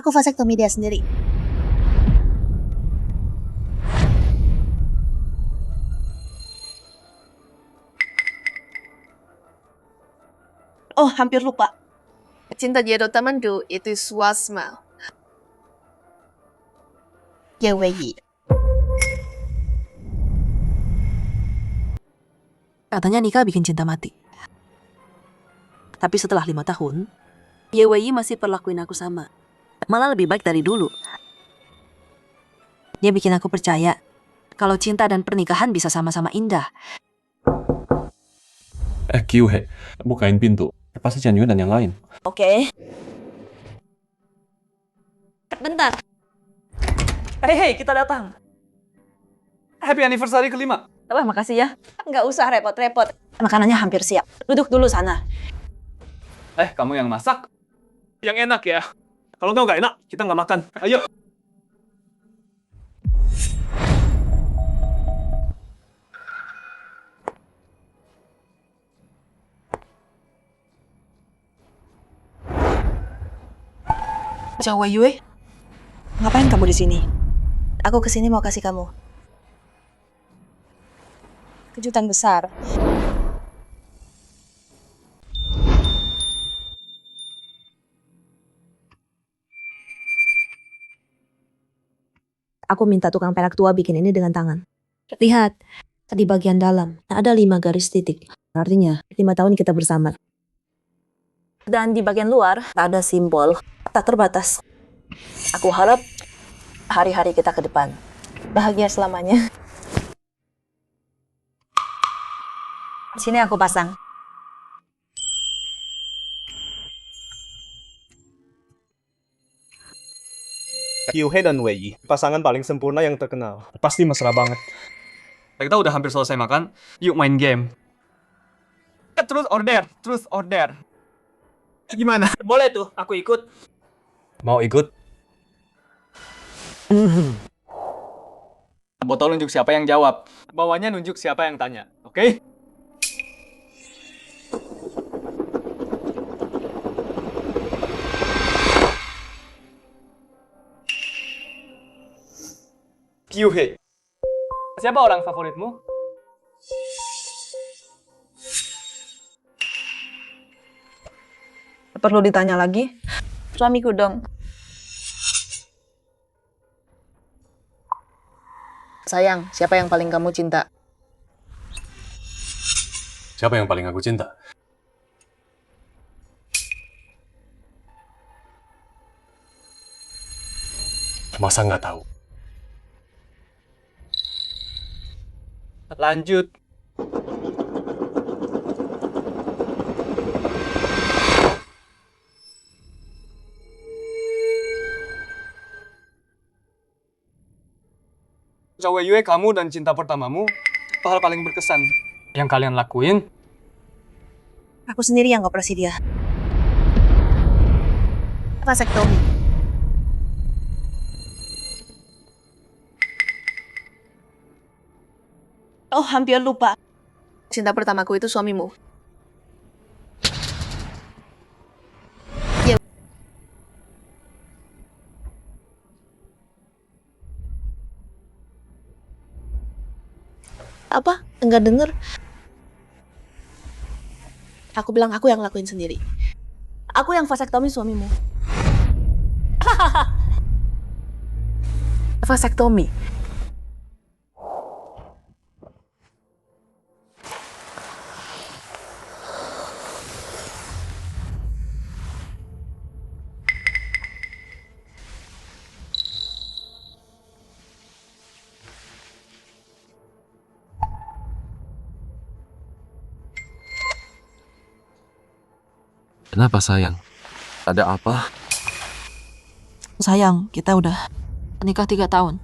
Aku vasektomi dia sendiri. Oh, hampir lupa. Cinta dia do tamandu itu Swasma. Ye Wei. Katanya nikah bikin cinta mati. Tapi setelah 5 tahun, Ye Wei masih perlakuin aku sama. Malah lebih baik dari dulu. Dia bikin aku percaya kalau cinta dan pernikahan bisa sama-sama indah. Kyuhei, bukain pintu. Pasti Chanyu dan yang lain. Oke. Bentar. Hei, kita datang. Happy anniversary ke-5. Wah, makasih ya. Nggak usah repot-repot. Makanannya hampir siap. Duduk dulu sana. Kamu yang masak? Yang enak ya. Kalau nggak enak, kita nggak makan. Ayo. Zhao Weiyue, ngapain kamu di sini? Aku kesini mau kasih kamu kejutan besar. Aku minta tukang perak tua bikin ini dengan tangan. Lihat, di bagian dalam ada 5 garis titik. Artinya 5 tahun kita bersama. Dan di bagian luar ada simbol tak terbatas. Aku harap hari-hari kita ke depan Bahagia selamanya. Sini aku pasang. Kyuhei dan Wei, pasangan paling sempurna yang terkenal. Pasti mesra banget. Kita udah hampir selesai makan. Yuk main game. Terus order. Gimana? Boleh tuh, aku ikut. Mau ikut? Botol nunjuk siapa yang jawab. Bawahnya nunjuk siapa yang tanya. Oke? Kyuhei. Siapa orang favoritmu? Perlu ditanya lagi? Suamiku dong. Sayang, siapa yang paling kamu cinta? Siapa yang paling aku cinta? Masa nggak tahu? Lanjut. Zhao Weiyue, kamu dan cinta pertamamu, hal paling berkesan yang kalian lakuin? Aku sendiri yang operasi dia. Vasektomi. Oh, hampir lupa. Cinta pertamaku itu suamimu. Apa? Enggak denger? Aku bilang aku yang lakuin sendiri. Aku yang vasektomi suamimu. Vasektomi. Kenapa sayang? Ada apa? Sayang, kita udah menikah 3 tahun.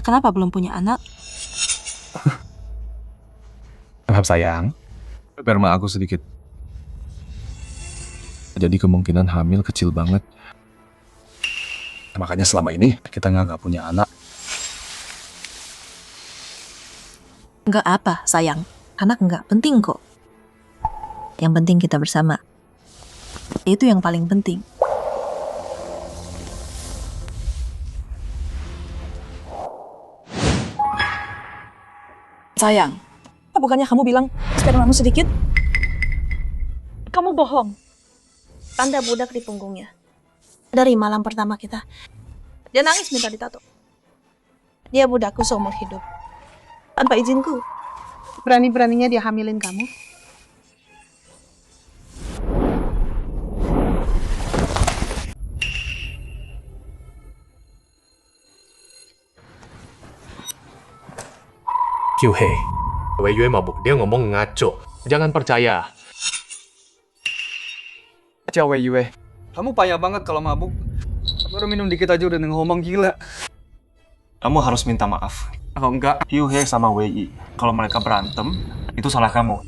Kenapa belum punya anak? Maaf sayang, sperma aku sedikit. Jadi kemungkinan hamil kecil banget. Makanya selama ini kita nggak punya anak. Enggak apa, sayang. Anak enggak penting kok. Yang penting kita bersama. Itu yang paling penting. sayang. Bukannya kamu bilang spermamu sedikit? Kamu bohong. Tanda budak di punggungnya. Dari malam pertama kita. Dia nangis minta ditato. Dia budakku seumur hidup. Tanpa izinku. Berani-beraninya dia hamilin kamu. Kyuhei, Wei Yue mabuk, dia ngomong ngaco. Jangan percaya. Ciao Wei Yue. Kamu payah banget kalau mabuk. Baru minum dikit aja udah ngomong gila. Kamu harus minta maaf. Oh enggak. Kyuhei sama Wei Yi, kalau mereka berantem, itu salah kamu.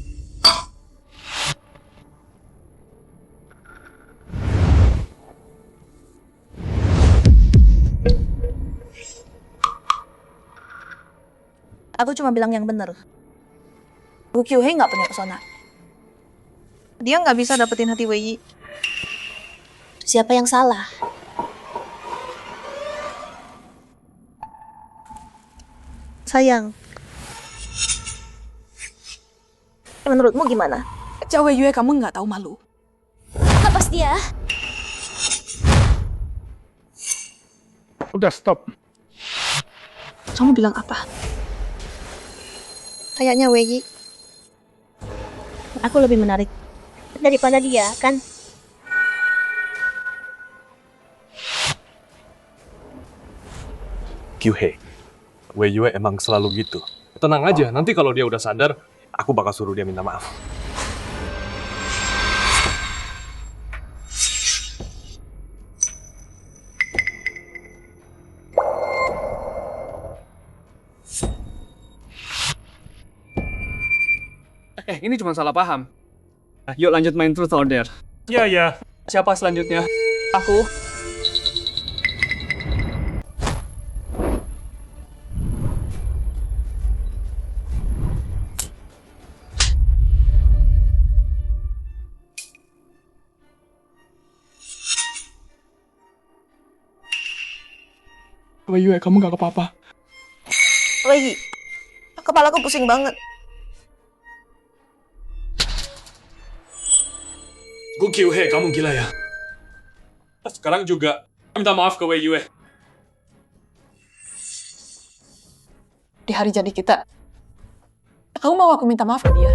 Aku cuma bilang yang bener. Bu Kyuhei nggak punya pesona. Dia nggak bisa dapetin hati Wei Yi. Siapa yang salah? Sayang. Menurutmu gimana? Cao Wei Yue, kamu nggak tahu malu. Lepas dia. Udah stop. Kamu bilang apa? Kayaknya Wei Yi. Aku lebih menarik daripada dia, kan? Kyuhei, Wei Yue emang selalu gitu. Tenang aja, nanti kalau dia udah sadar, aku bakal suruh dia minta maaf. Ini cuma salah paham. Yuk lanjut main truth or dare. Ya, ya. Siapa selanjutnya? Aku. Wei Yue, kamu gak apa-apa. Wei Yi, kepalaku pusing banget. Gu Kyuhei, kamu gila ya? Sekarang juga minta maaf ke Wei Yue. Di hari jadi kita, kamu mau aku minta maaf ke dia?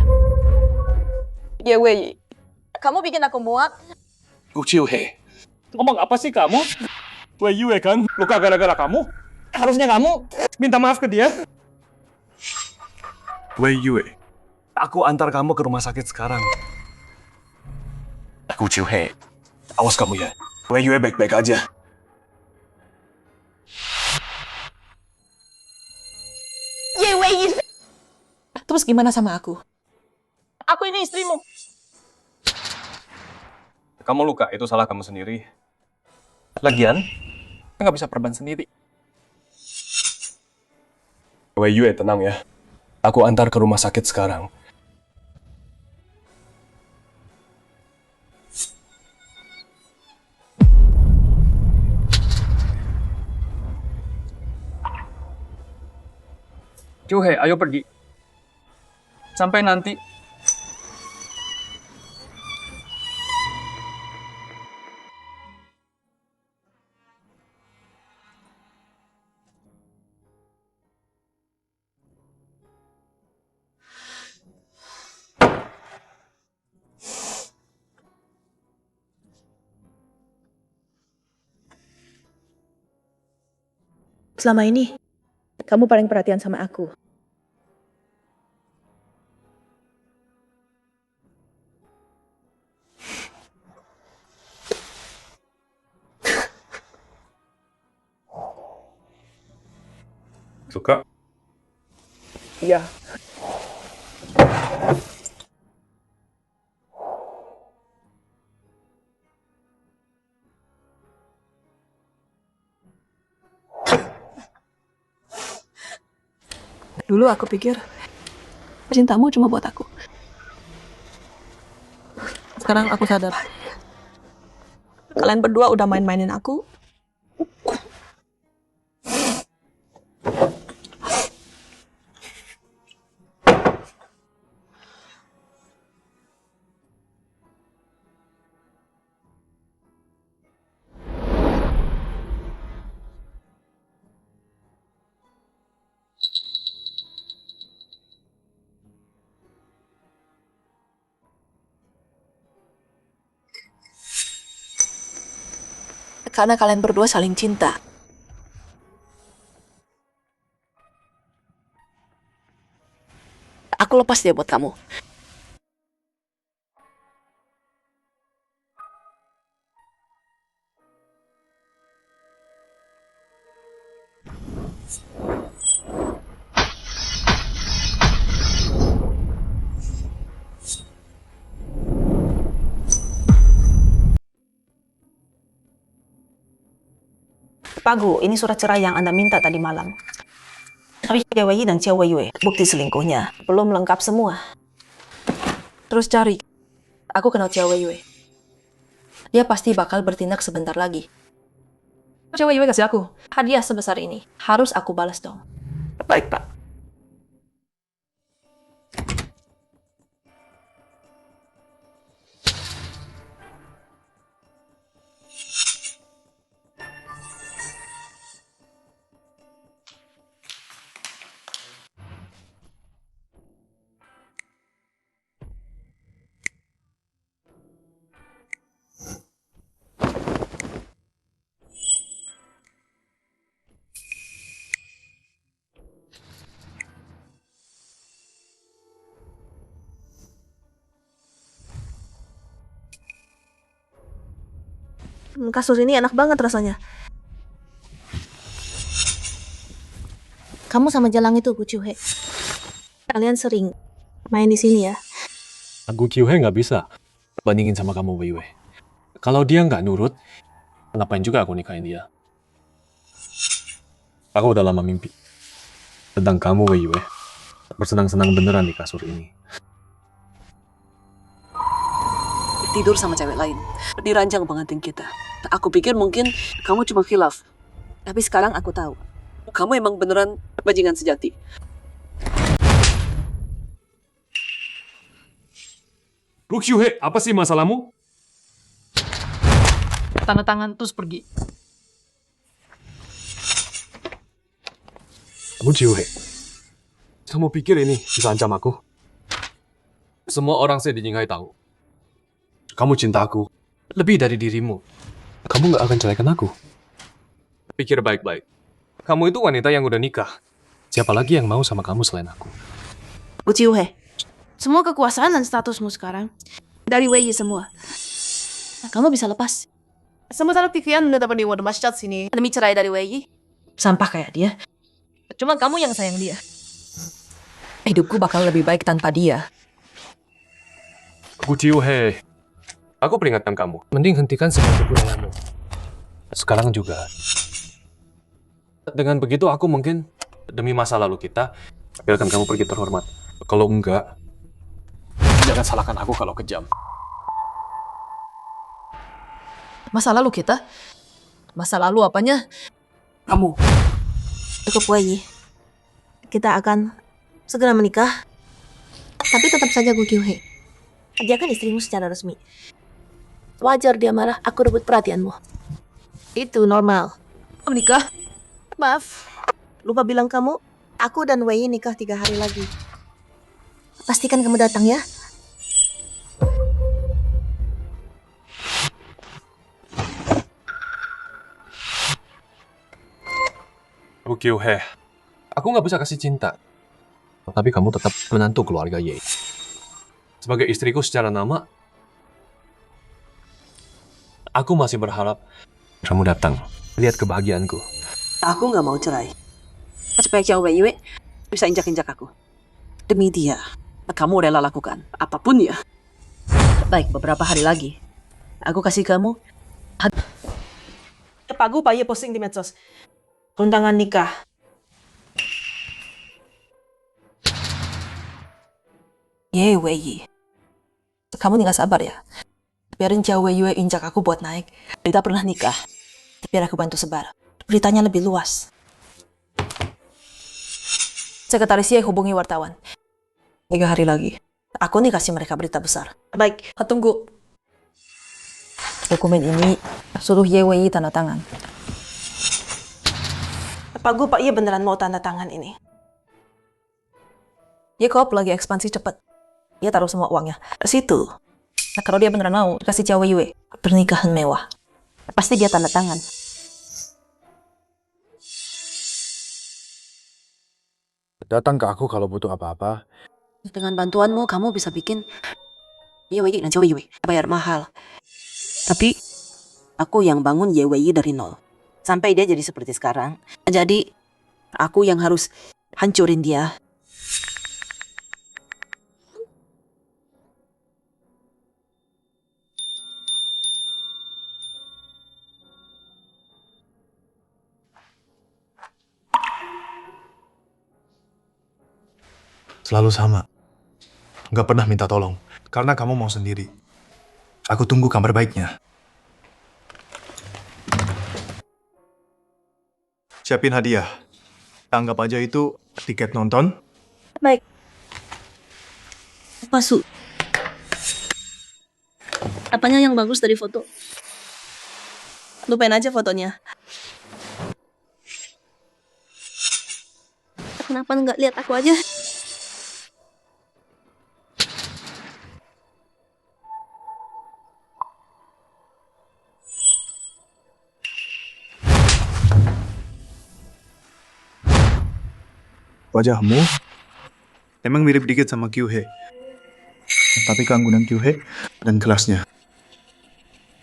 Ya Wei Yi, kamu bikin aku muak. Gu Kyuhei, Ngomong apa sih kamu? Wei Yue kan? Luka gara-gara kamu? Harusnya kamu minta maaf ke dia. Wei Yue, Aku antar kamu ke rumah sakit sekarang. Gu Kyuhei, awas kamu ya. Wei Yue baik-baik aja. Ye Wei Yi, Terus gimana sama aku? aku ini istrimu. Kamu luka, itu salah kamu sendiri. Lagian, nggak bisa perban sendiri. Wei Yue, tenang ya. Aku antar ke rumah sakit sekarang. Kyuhei, ayo pergi. Sampai nanti. Selama ini, kamu paling perhatian sama aku. suka? Iya. Dulu aku pikir cintamu cuma buat aku. Sekarang aku sadar. Kalian berdua udah main-mainin aku. Karena kalian berdua saling cinta. Aku lepas dia buat kamu. Pagu, ini surat cerai yang Anda minta tadi malam. Tapi Jia Wei dan Xiao Wei bukti selingkuhnya belum lengkap semua. Terus cari. Aku kenal Xiao Wei. Dia pasti bakal bertindak sebentar lagi. Xiao Wei kasih aku. Hadiah sebesar ini harus aku balas dong. Baik, Pak. Kasus ini enak banget rasanya. Kamu sama Jalang itu, Gu Qiuhe. Kalian sering main di sini ya? Gu Qiuhe nggak bisa bandingin sama kamu, Wei Wei. Kalau dia nggak nurut, ngapain juga aku nikahin dia? Aku udah lama mimpi tentang kamu, Wei Wei. Bersenang-senang beneran di kasur ini. Tidur sama cewek lain di ranjang pengantin kita. Aku pikir mungkin kamu cuma khilaf. Tapi sekarang aku tahu. Kamu emang beneran bajingan sejati. Gu Qiuhe, apa sih masalahmu? Tanda tangan terus pergi. Gu Qiuhe, kamu pikir ini bisa ancam aku? Semua orang saya di Jinghai tahu. Kamu cinta aku lebih dari dirimu. Kamu nggak akan ceraikan aku. Pikir baik-baik. Kamu itu wanita yang udah nikah. Siapa lagi yang mau sama kamu selain aku? Gu Qiuhe, semua kekuasaan dan statusmu sekarang dari Wei semua. Kamu bisa lepas. Sementara pikiran udah dapat di Wada Masjid sini demi cerai dari Wei. Sampah kayak dia. Cuma kamu yang sayang dia. Hidupku bakal lebih baik tanpa dia. Gu Qiuhe, aku peringatkan kamu. Mending hentikan semua kebodohanmu. Sekarang juga. Dengan begitu aku mungkin demi masa lalu kita biarkan kamu pergi terhormat. Kalau enggak, jangan salahkan aku kalau kejam. Masa lalu kita? Masa lalu apanya? Kamu. Cukup Wei. Kita akan segera menikah. Tapi tetap saja Gu Qiuhe. Dia kan istrimu secara resmi. Wajar dia marah, aku rebut perhatianmu. Itu normal. Menikah? Maaf, lupa bilang kamu, aku dan Wei nikah 3 hari lagi. Pastikan kamu datang ya. Gu Qiuhe, aku nggak bisa kasih cinta. Tapi kamu tetap menantu keluarga Ye. Sebagai istriku secara nama, aku masih berharap kamu datang. Lihat kebahagiaanku. Aku nggak mau cerai. Supaya Xiao Wei bisa injak-injak aku. Demi dia, kamu rela lakukan apapun ya. Baik, beberapa hari lagi. Aku kasih kamu. Pagu Pak Ye posting di medsos. Undangan nikah. Ye Wei. Kamu nggak sabar ya? Biarin Xiao Wei injak aku buat naik. Kita pernah nikah. Biar aku bantu sebar. Beritanya lebih luas. Sekretaris Ye hubungi wartawan. 3 hari lagi. Aku nih kasih mereka berita besar. Baik. Tunggu. Dokumen ini suruh Ye Wei tanda tangan. Pagu Pak Ye beneran mau tanda tangan ini. Ye Corp lagi ekspansi cepet. Dia taruh semua uangnya ke situ. Nah, kalau dia beneran mau, kasih Xiao Wei pernikahan mewah. Pasti dia tanda tangan. Datang ke aku kalau butuh apa-apa. Dengan bantuanmu, kamu bisa bikin YWI dan YWI bayar mahal. Tapi aku yang bangun YWI dari nol. Sampai dia jadi seperti sekarang. Jadi aku yang harus hancurin dia. Selalu sama. Nggak pernah minta tolong. Karena kamu mau sendiri. Aku tunggu kabar baiknya. Siapin hadiah. Anggap aja itu tiket nonton. Baik. Masuk. Apanya yang bagus dari foto? Lupain aja fotonya. Kenapa nggak lihat aku aja? Wajahmu emang mirip dikit sama Kyuhei. Tapi keanggunan Kyuhei dan kelasnya.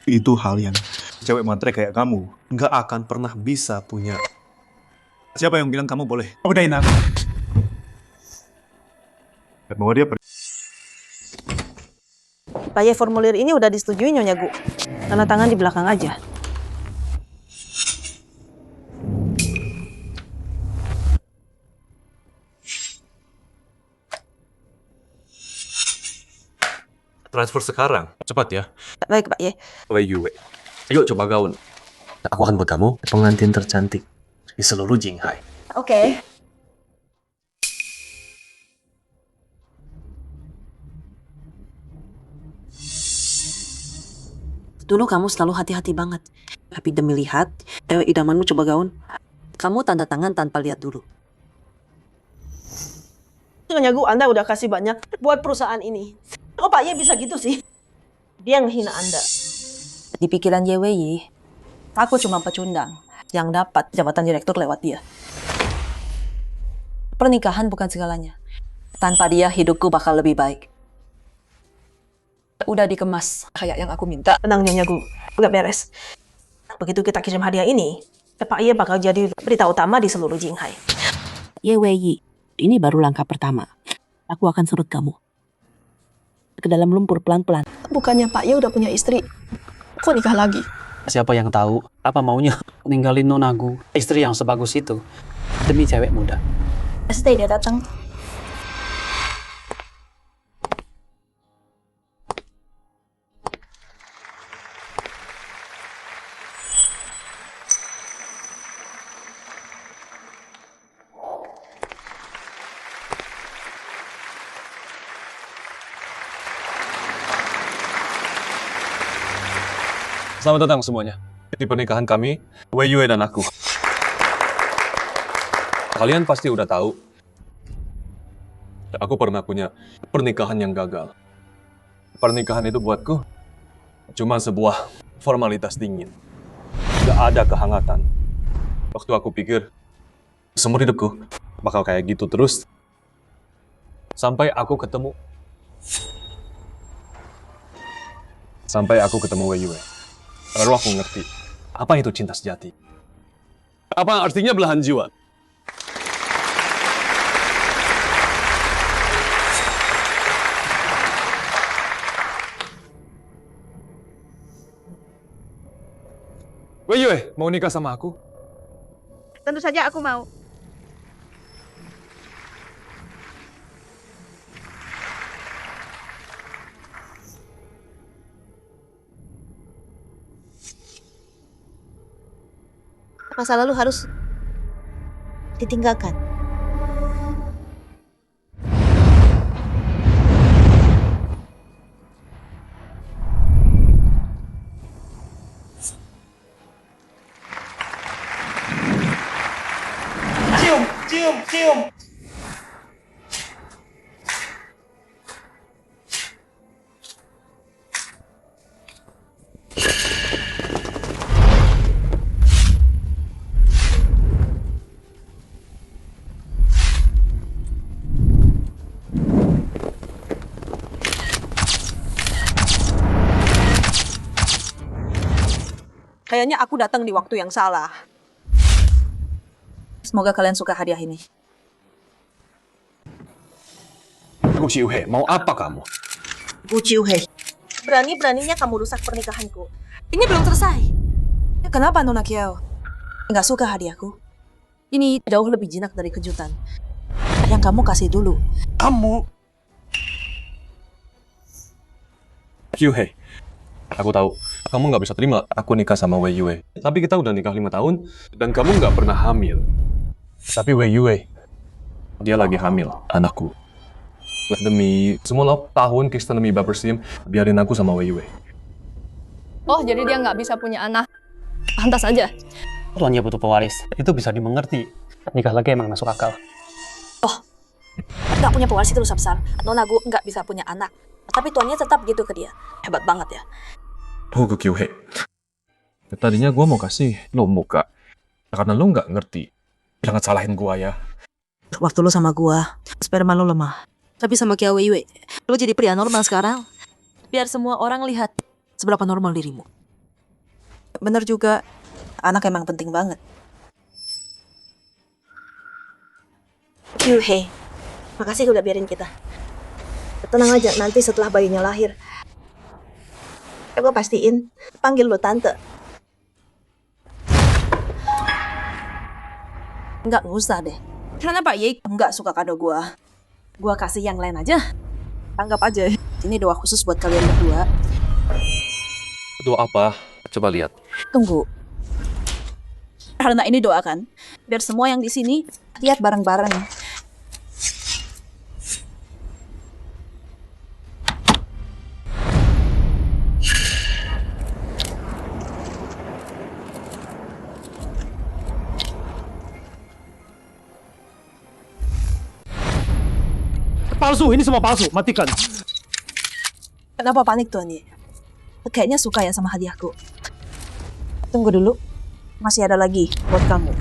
Itu hal yang cewek matre kayak kamu nggak akan pernah bisa punya. Siapa yang bilang kamu boleh? Udahin aku. Bawa dia pergi. Pak Ye, formulir ini udah disetujui Nyonya Gu. Tanda tangan di belakang aja. Transfer sekarang. Cepat ya. Baik, Pak Ye. Yue. Ayo coba gaun. Aku akan buat kamu pengantin tercantik di seluruh Jinghai. Oke. Dulu kamu selalu hati-hati banget. Tapi demi lihat, idamanmu coba gaun. Kamu tanda tangan tanpa lihat dulu. Nyonya Gu, Anda udah kasih banyak buat perusahaan ini. Kok Pak Ye bisa gitu sih? Dia menghina Anda. Di pikiran YWI, aku cuma pecundang yang dapat jabatan direktur lewat dia. Pernikahan bukan segalanya. Tanpa dia, hidupku bakal lebih baik. Udah dikemas kayak yang aku minta. Tenang Nyonya Gu, udah beres. Begitu kita kirim hadiah ini, Pak Ye bakal jadi berita utama di seluruh Jinghai. YWI, ini baru langkah pertama. Aku akan surut kamu ke dalam lumpur pelan-pelan. Bukannya Pak Ye udah punya istri, kok nikah lagi? Siapa yang tahu apa maunya ninggalin Nona Gu, istri yang sebagus itu, demi cewek muda. Pasti dia datang. Selamat datang semuanya di pernikahan kami, Wei Yue dan aku. Kalian pasti udah tahu, aku pernah punya pernikahan yang gagal. Pernikahan itu buatku cuma sebuah formalitas dingin. Gak ada kehangatan. Waktu aku pikir seumur hidupku bakal kayak gitu terus. Sampai aku ketemu Wei Yue. Lalu aku ngerti, apa itu cinta sejati? Apa artinya belahan jiwa? Wei Yue, mau nikah sama aku? Tentu saja aku mau. Masa lalu harus ditinggalkan. Cium, cium, cium. Kayaknya aku datang di waktu yang salah. Semoga kalian suka hadiah ini. Gu Xiuhe, mau apa kamu? Gu Qiuhei, berani-beraninya kamu rusak pernikahanku. Ini belum selesai. Kenapa Nona Kiao nggak suka hadiahku? Ini jauh lebih jinak dari kejutan yang kamu kasih dulu. Kamu? Qiuhei, aku tahu kamu nggak bisa terima aku nikah sama Wei Yue. Tapi kita udah nikah 5 tahun dan kamu nggak pernah hamil. Tapi Wei Yue, dia lagi hamil anakku. Demi semua tahun kita demi bersim, biarin aku sama Wei Yue. Oh, jadi dia nggak bisa punya anak. Pantas aja. Tuannya butuh pewaris. Itu bisa dimengerti. Nikah lagi emang masuk akal. Nggak punya pewaris itu dosa besar. Nona Gu nggak bisa punya anak. Tapi tuannya tetap gitu ke dia. Hebat banget ya. Gu Qiuhei, tadinya gue mau kasih lo muka karena lo nggak ngerti. Jangan salahin gue ya. Waktu lu sama gua, sperma lu lemah. Tapi sama Kiao Wei Yue, lo jadi pria normal sekarang. Biar semua orang lihat seberapa normal dirimu. Bener juga, anak emang penting banget. Qiuhei, makasih udah biarin kita. Tenang aja, nanti setelah bayinya lahir, gue pastiin panggil lo tante. Nggak usah deh. Karena Pak Ye nggak suka kado gua. Gua kasih yang lain aja. Anggap aja. Ini doa khusus buat kalian berdua. Doa apa? Coba lihat. Tunggu. Karena ini doakan, biar semua yang di sini lihat bareng-bareng. Palsu, ini semua palsu. Matikan. Kenapa panik Tuan Ye? Kayaknya suka ya sama hadiahku. Tunggu dulu. Masih ada lagi buat kamu.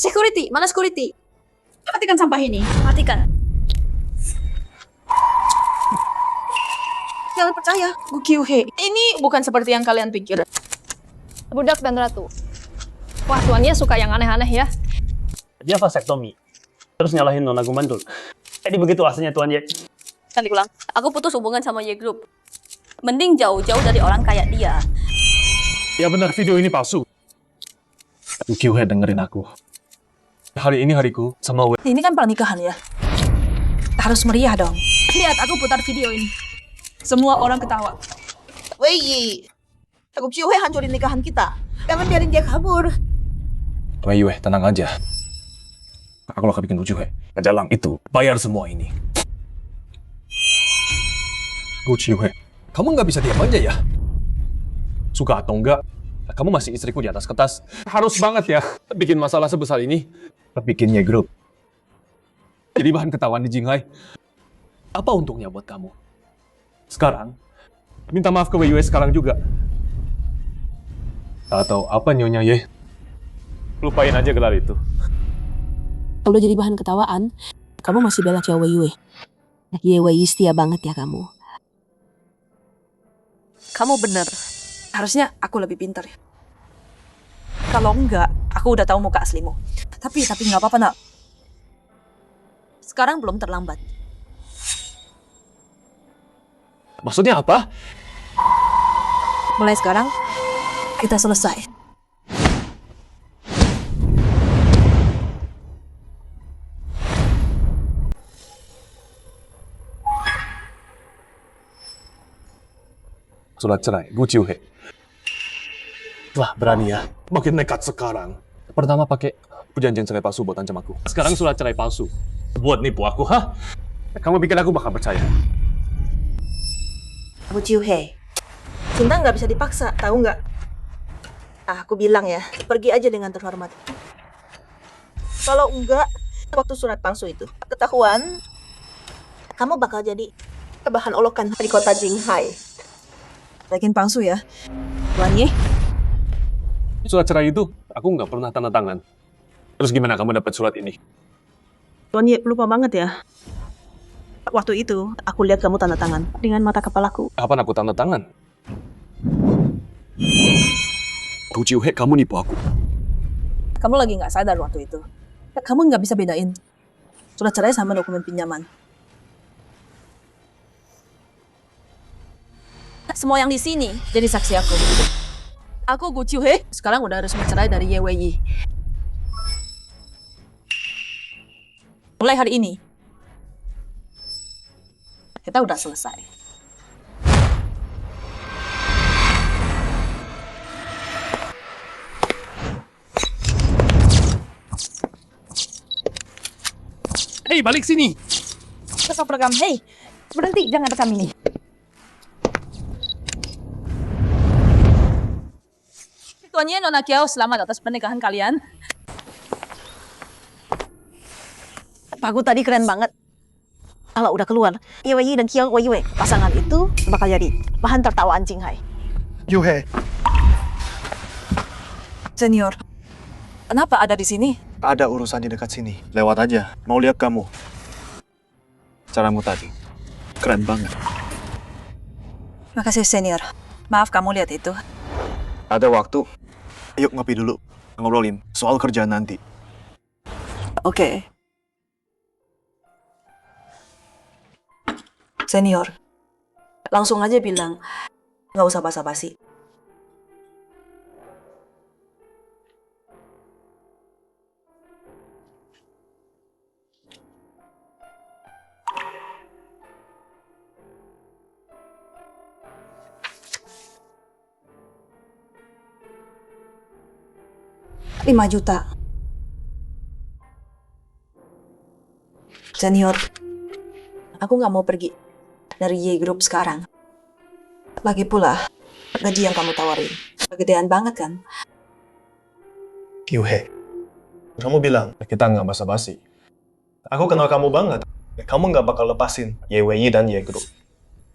Security, mana security? Matikan sampah ini. Matikan. Jangan percaya, Gu Qiuhei. Ini bukan seperti yang kalian pikir. Budak dan ratu. Wah, tuannya suka yang aneh-aneh ya. Dia vasektomi. Terus nyalahin Nona Gu mandul. Jadi begitu aslinya Tuan Ye. Kan diulang, aku putus hubungan sama Ye Group. Mending jauh-jauh dari orang kayak dia. Ya benar, video ini palsu. Gu Qiuhei, dengerin aku. Hari ini hariku sama Wei. Ini kan pernikahan ya. Harus meriah dong. Lihat, aku putar video ini. Semua orang ketawa. Wei, Gu Qiuhei hancurin nikahan kita. Jangan biarin dia kabur. Wei Yue, tenang aja. Aku akan bikin Gu Qiuhei kejalang itu bayar semua ini. Gu Qiuhei, kamu nggak bisa diam aja ya? Suka atau enggak, kamu masih istriku di atas kertas. Harus banget ya bikin masalah sebesar ini. Bikinnya grup. Jadi bahan ketahuan di Jinghai. Apa untungnya buat kamu? Sekarang, minta maaf ke Wei Yue sekarang juga. Atau apa Nyonya Ye? Lupain aja gelar itu. Kalau jadi bahan ketawaan, kamu masih bela Kiao Wei Yue. Ye Wei setia banget ya kamu. Kamu bener. Harusnya aku lebih pintar ya. Kalau enggak, aku udah tahu muka aslimu. Tapi nggak apa-apa nak. Sekarang belum terlambat. Maksudnya apa? Mulai sekarang, kita selesai. Surat cerai, Gu Qiuhei. Wah, berani ya. Makin nekat sekarang. Pertama pakai perjanjian cerai palsu buat ancam aku. Sekarang surat cerai palsu. Buat nipu aku, hah? Kamu pikir aku bakal percaya? Gu Qiuhei, cinta nggak bisa dipaksa, tahu nggak? Aku bilang ya, pergi aja dengan terhormat. Kalau enggak, waktu surat palsu itu ketahuan, kamu bakal jadi bahan olokan di kota Jinghai. Bikin palsu ya. Tuan Ye, Surat cerai itu aku nggak pernah tanda tangan. Terus gimana kamu dapat surat ini? Tuan Ye lupa banget ya. Waktu itu, aku lihat kamu tanda tangan dengan mata kepalaku. Kapan aku tanda tangan? Gu Jiuhe, kamu nipu aku. Kamu lagi nggak sadar waktu itu. Kamu nggak bisa bedain surat cerai sama dokumen pinjaman. Semua yang di sini jadi saksi aku. Aku Gu Jiuhe sekarang udah resmi cerai dari Ye Wei. Mulai hari ini, kita udah selesai. Hei, balik sini! Stop rekam. Hei, berhenti, jangan rekam ini. Tuan Ye, Nona Kiao, selamat atas pernikahan kalian. Paku tadi keren banget. Kalau udah keluar, Ye Wei dan Kiao Wei Wei, pasangan itu bakal jadi bahan tertawaan Jinghai. Yuhe, Senior, kenapa ada di sini? ada urusan di dekat sini. Lewat aja. Mau lihat kamu. Caramu tadi. Keren banget. Makasih senior. Maaf kamu lihat itu. Ada waktu. Yuk ngopi dulu. Ngobrolin soal kerjaan nanti. Oke. Senior, langsung aja bilang, nggak usah basa-basi. $5 juta. Senior, aku nggak mau pergi dari Y Group sekarang. Lagi pula, gaji yang kamu tawarin kegedean banget kan? Yuhe, kamu bilang kita nggak basa-basi. Aku kenal kamu banget. Kamu nggak bakal lepasin YWI dan Y Group.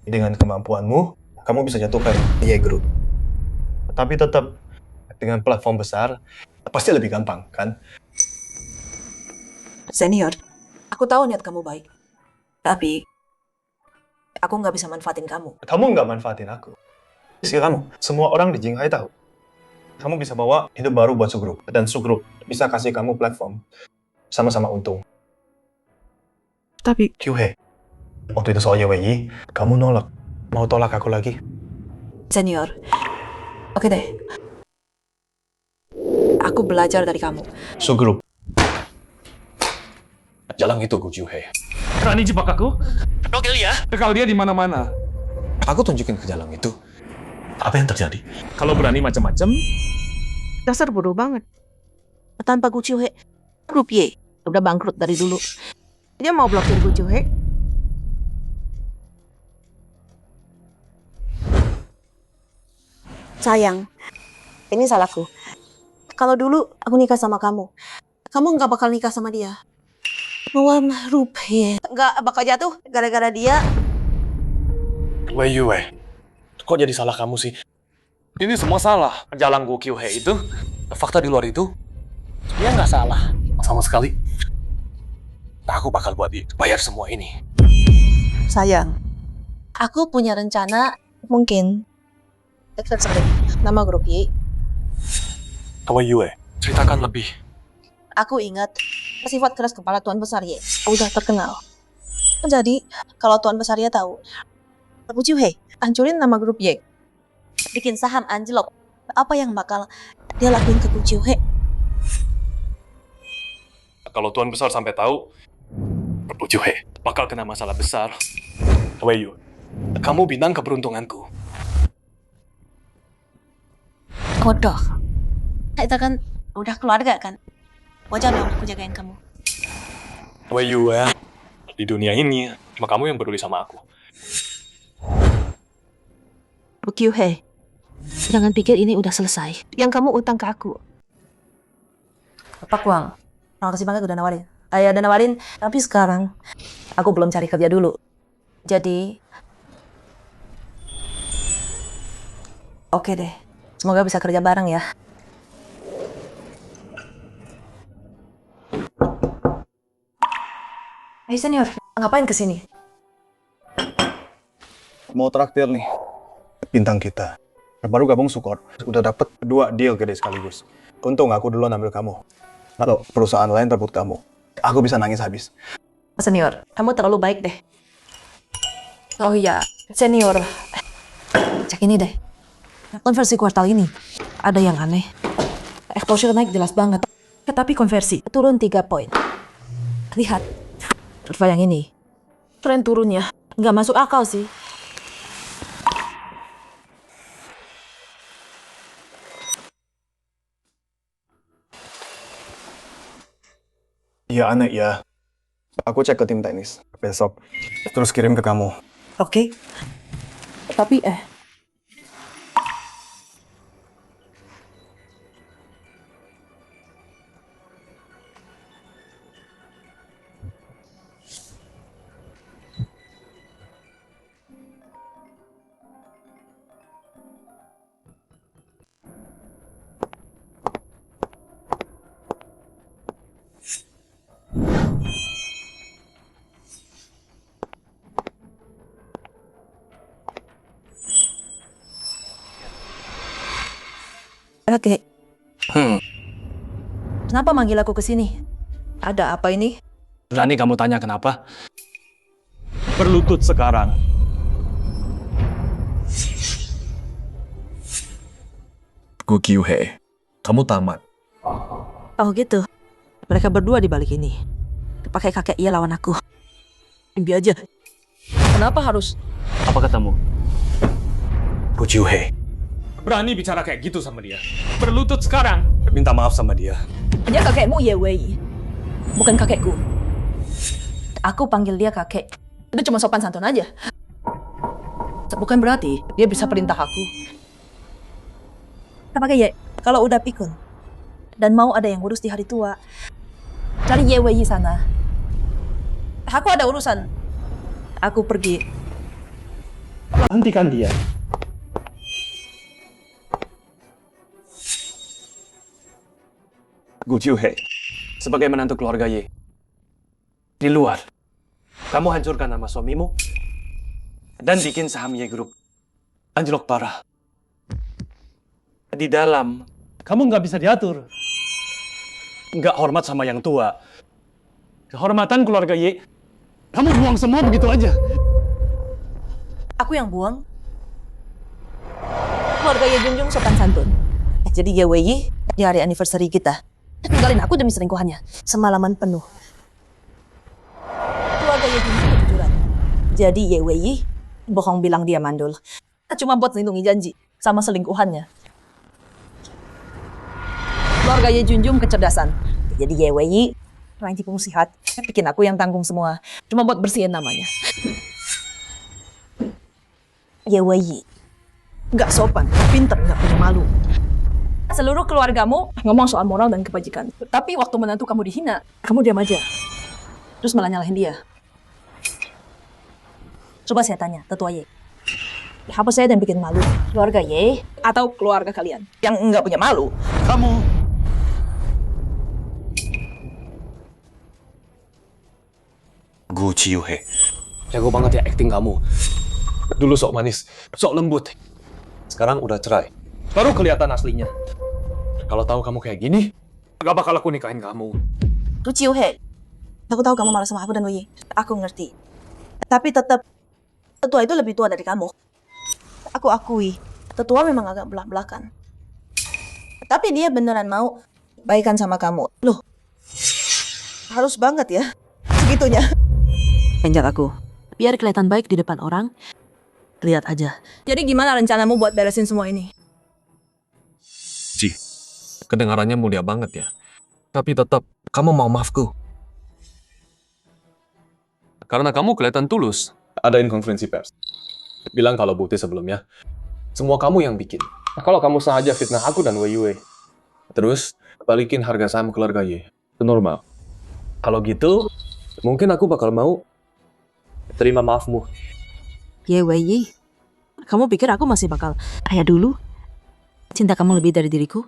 Dengan kemampuanmu, kamu bisa jatuhkan Y Group. Tapi tetap dengan platform besar, pasti lebih gampang, kan? Senior, aku tahu niat kamu baik. Tapi, aku nggak bisa manfaatin kamu. Kamu nggak manfaatin aku. Isi kamu, semua orang di Jinghai tahu. Kamu bisa bawa hidup baru buat Sugroup. Dan Sugroup bisa kasih kamu platform. Sama-sama untung. Tapi, Yuhe, waktu itu soal YWI, kamu nolak. Mau tolak aku lagi? Senior, oke deh. Aku belajar dari kamu. Sugroup. Jalan itu, Gu Jiuhe. Berani jebak aku? Rogel ya? Kekal dia di mana-mana. Aku tunjukin ke jalan itu. Apa yang terjadi? Kalau berani macam-macam, Dasar bodoh banget. Tanpa Gu Jiuhe, Grup Y udah bangkrut dari dulu. Dia mau blokir Gu Jiuhe. Sayang, ini salahku. Kalau dulu aku nikah sama kamu, kamu nggak bakal nikah sama dia. Mawam Rupiah nggak bakal jatuh gara-gara dia. Wei Yue, kok jadi salah kamu sih? Ini semua salah. Jalan Gu Jiuhe itu, fakta di luar itu, dia nggak salah sama sekali. Aku bakal buat dia bayar semua ini. Sayang, aku punya rencana mungkin nama grup Y. Wei Yue, ceritakan lebih. Aku ingat sifat keras kepala Tuan Besar Y udah terkenal. Jadi, kalau Tuan Besar Y tahu, Gu Jiuhe hancurin nama grup Y, bikin saham anjlok, apa yang bakal dia lakuin ke Gu Jiuhe? Kalau Tuan Besar sampai tahu, Gu Jiuhe bakal kena masalah besar. Wei Yue, kamu bintang keberuntunganku. Bodoh. Kita kan udah keluarga kan? Wajar dong aku jagain kamu. Wei Yue, di dunia ini cuma kamu yang peduli sama aku. Gu Jiuhe, jangan pikir ini udah selesai. Yang kamu utang ke aku. Pak Wang, terima kasih banget udah nawarin. Udah nawarin, tapi sekarang aku belum cari kerja dulu. Jadi, Oke deh. Semoga bisa kerja bareng ya. Hai senior, ngapain kesini? Mau traktir nih. Bintang kita. Baru gabung Sukor. Udah dapet 2 deal gede sekaligus. Untung aku duluan ambil kamu. Kalau perusahaan lain rebut kamu, aku bisa nangis habis. Senior, kamu terlalu baik deh. Oh iya, senior. Cek ini deh. Konversi kuartal ini ada yang aneh. Exposure naik jelas banget. Tetapi konversi turun 3 poin. Lihat. Kurva yang ini. Tren turunnya nggak masuk akal sih. Iya aneh ya. Aku cek ke tim teknis besok. Terus kirim ke kamu. Oke. Tapi Oke. Kenapa manggil aku ke sini? Ada apa ini? Berani kamu tanya kenapa? Berlutut sekarang. Gu Kyuhei, kamu tamat. Oh gitu. Mereka berdua di balik ini. Pakai kakek ia lawan aku. Mimpi aja. Kenapa harus? Apa katamu? Gu Kyuhei, Berani bicara kayak gitu sama dia. Berlutut sekarang. minta maaf sama dia. Dia kakekmu Ye Wei. Bukan kakekku. Aku panggil dia kakek. Itu cuma sopan santun aja. Bukan berarti dia bisa perintah aku. Pakai Ye, kalau udah pikun dan mau ada yang ngurus di hari tua, cari Ye Wei sana. Aku ada urusan. Aku pergi. Hentikan dia. Gu Kyuhei, sebagai menantu keluarga Ye, di luar, kamu hancurkan nama suamimu dan bikin saham Ye Group anjlok parah. Di dalam, Kamu nggak bisa diatur. nggak hormat sama yang tua. Kehormatan keluarga Ye, kamu buang semua begitu aja. Aku yang buang. Keluarga Ye Junjung sopan santun. Jadi Ye Wei di hari anniversary kita tinggalin aku demi selingkuhannya semalaman penuh. Keluarga Ye Junjung kejujuran. Jadi Ye Wei bohong bilang dia mandul. Cuma buat lindungi janji sama selingkuhannya. Keluarga Ye Junjung kecerdasan. Jadi Ye Wei orang tipu muslihat bikin aku yang tanggung semua. Cuma buat bersihin namanya. Ye Wei nggak sopan, pinter, nggak punya malu. Seluruh keluargamu ngomong soal moral dan kebajikan. Tapi waktu menantu kamu dihina, kamu diam aja. Terus malah nyalahin dia. Coba saya tanya, tetua Ye. Apa saya yang bikin malu? Keluarga Ye atau keluarga kalian yang nggak punya malu? Kamu. Gu Kyuhei, Jago banget ya acting kamu. Dulu sok manis, sok lembut. Sekarang udah cerai. Baru kelihatan aslinya. Kalau tahu kamu kayak gini, gak bakal aku nikahin kamu. Luciu He. Aku tahu kamu marah sama aku dan Wei. Aku ngerti. Tapi tetap, tetua itu lebih tua dari kamu. Aku akui, tetua memang agak belak-belakan. Tapi dia beneran mau baikan sama kamu. Loh, harus banget ya, segitunya. Penjat aku. Biar kelihatan baik di depan orang, lihat aja. Jadi gimana rencanamu buat beresin semua ini? Ji, kedengarannya mulia banget ya. Tapi tetap, kamu mau maafku. Karena kamu kelihatan tulus. Adain konferensi pers. Bilang kalau bukti sebelumnya, semua kamu yang bikin. Kalau kamu sengaja fitnah aku dan Wei Yue, terus balikin harga saham keluarga Ye, itu normal. Kalau gitu, mungkin aku bakal mau terima maafmu. Ye Wei, kamu pikir aku masih bakal kayak dulu? Cinta kamu lebih dari diriku?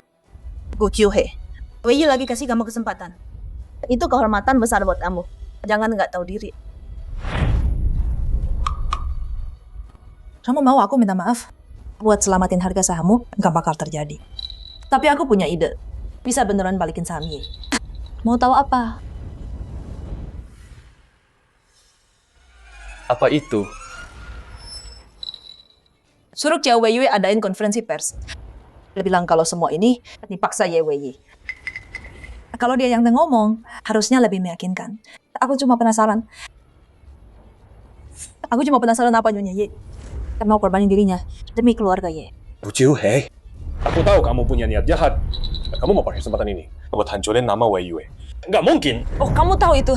Gu Kyuhei, Wei Yi lagi kasih kamu kesempatan. Itu kehormatan besar buat kamu. Jangan nggak tahu diri. Kamu mau aku minta maaf? Buat selamatin harga sahammu, nggak bakal terjadi. Tapi aku punya ide. Bisa beneran balikin saham Ye. Mau tahu apa? Apa itu? Suruh Cia Wei Yue adain konferensi pers. Dia bilang kalau semua ini dipaksa Ye Wei Yi. Kalau dia yang ngomong, harusnya lebih meyakinkan. Aku cuma penasaran apa Nyonya Ye. Kan mau korbanin dirinya demi keluarga Ye. Bu Kyuhei, aku tahu kamu punya niat jahat. Kamu mau pakai kesempatan ini buat hancurin nama Wei Yue. Nggak mungkin. Oh, kamu tahu itu.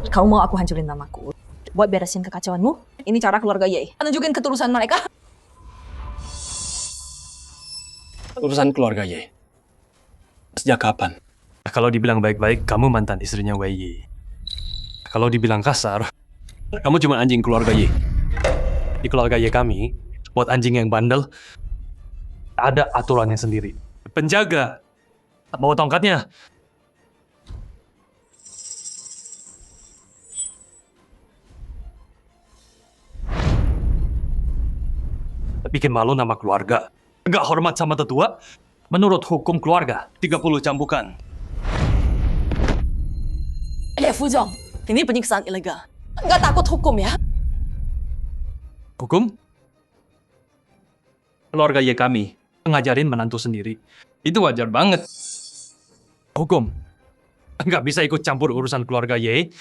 Kamu mau aku hancurin namaku buat beresin kekacauanmu? Ini cara keluarga Ye. Nunjukin ketulusan mereka. Urusan keluarga Ye. Sejak kapan? Kalau dibilang baik-baik, kamu mantan istrinya Wei Yi. Kalau dibilang kasar, kamu cuma anjing keluarga Ye. Di keluarga Ye kami, buat anjing yang bandel, ada aturannya sendiri. Penjaga, bawa tongkatnya. Bikin malu nama keluarga. Nggak hormat sama tetua. Menurut hukum keluarga, 30 cambukan. Fuzong, ini penyiksaan ilegal. Nggak takut hukum ya? Hukum? Keluarga Ye kami ngajarin menantu sendiri. Itu wajar banget. Hukum. Nggak bisa ikut campur urusan keluarga Ye.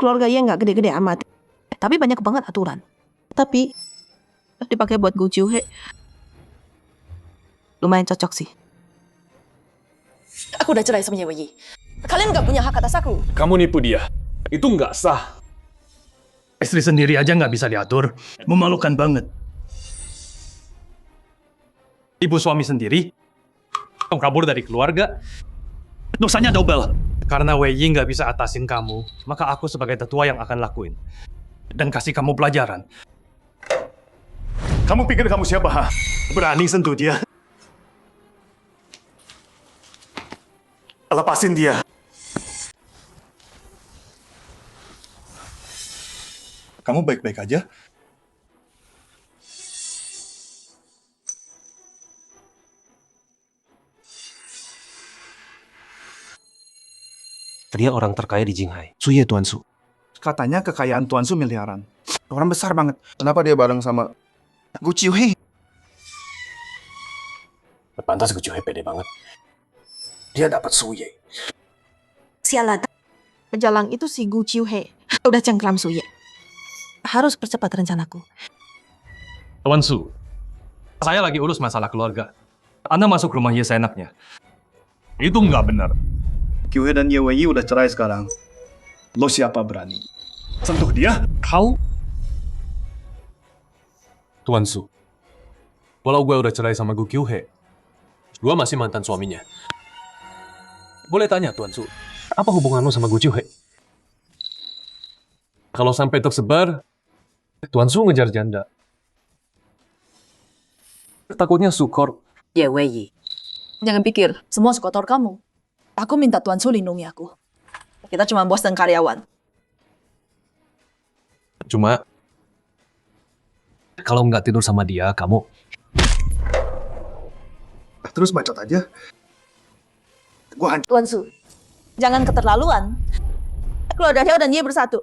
Keluarga Ye nggak gede-gede amat. Tapi banyak banget aturan. Tapi dipakai buat Gu Kyuhei. Lumayan cocok sih. Aku udah cerai sama Ye Wei Yi. Kalian nggak punya hak atas aku. Kamu nipu dia. Itu nggak sah. Istri sendiri aja nggak bisa diatur. Memalukan banget. Ibu suami sendiri kamu kabur dari keluarga. Dosanya double. Karena Wei Yi nggak bisa atasin kamu, maka aku sebagai tetua yang akan lakuin. Dan kasih kamu pelajaran. Kamu pikir kamu siapa, ha? Berani sentuh dia? Lepasin dia. Kamu baik-baik aja? Dia orang terkaya di Jinghai. Suye Tuan Su. Katanya kekayaan Tuan Su miliaran. Orang besar banget. Kenapa dia bareng sama Gu Kyuhei? Pantas Gu Kyuhei pede banget. Dia dapat Suye. Sialan. Pejalang itu si Gu Kyuhei. Udah cengkram Suye. Harus percepat rencanaku. Tuan Su, saya lagi urus masalah keluarga. Anda masuk rumah Ye seenaknya. Itu nggak benar. Kyuhei dan Ye Wei Yi udah cerai sekarang. Lo siapa berani sentuh dia? Kau? Tuan Su, walau gue udah cerai sama Gu Kyuhei, gue masih mantan suaminya. Boleh tanya, Tuan Su, apa hubungan lo sama Gu Kyuhei? Kalau sampai tersebar, Tuan Su ngejar janda. Takutnya Sukor. Ye Wei Yi. Jangan pikir semua sekotor kamu. Aku minta Tuan Su lindungi aku. Kita cuma bos dan karyawan. Cuma, kalau nggak tidur sama dia, kamu... Terus bacot aja. Gua hancur. Tuan Su, jangan keterlaluan. Keluarga Xiao dan Ye bersatu.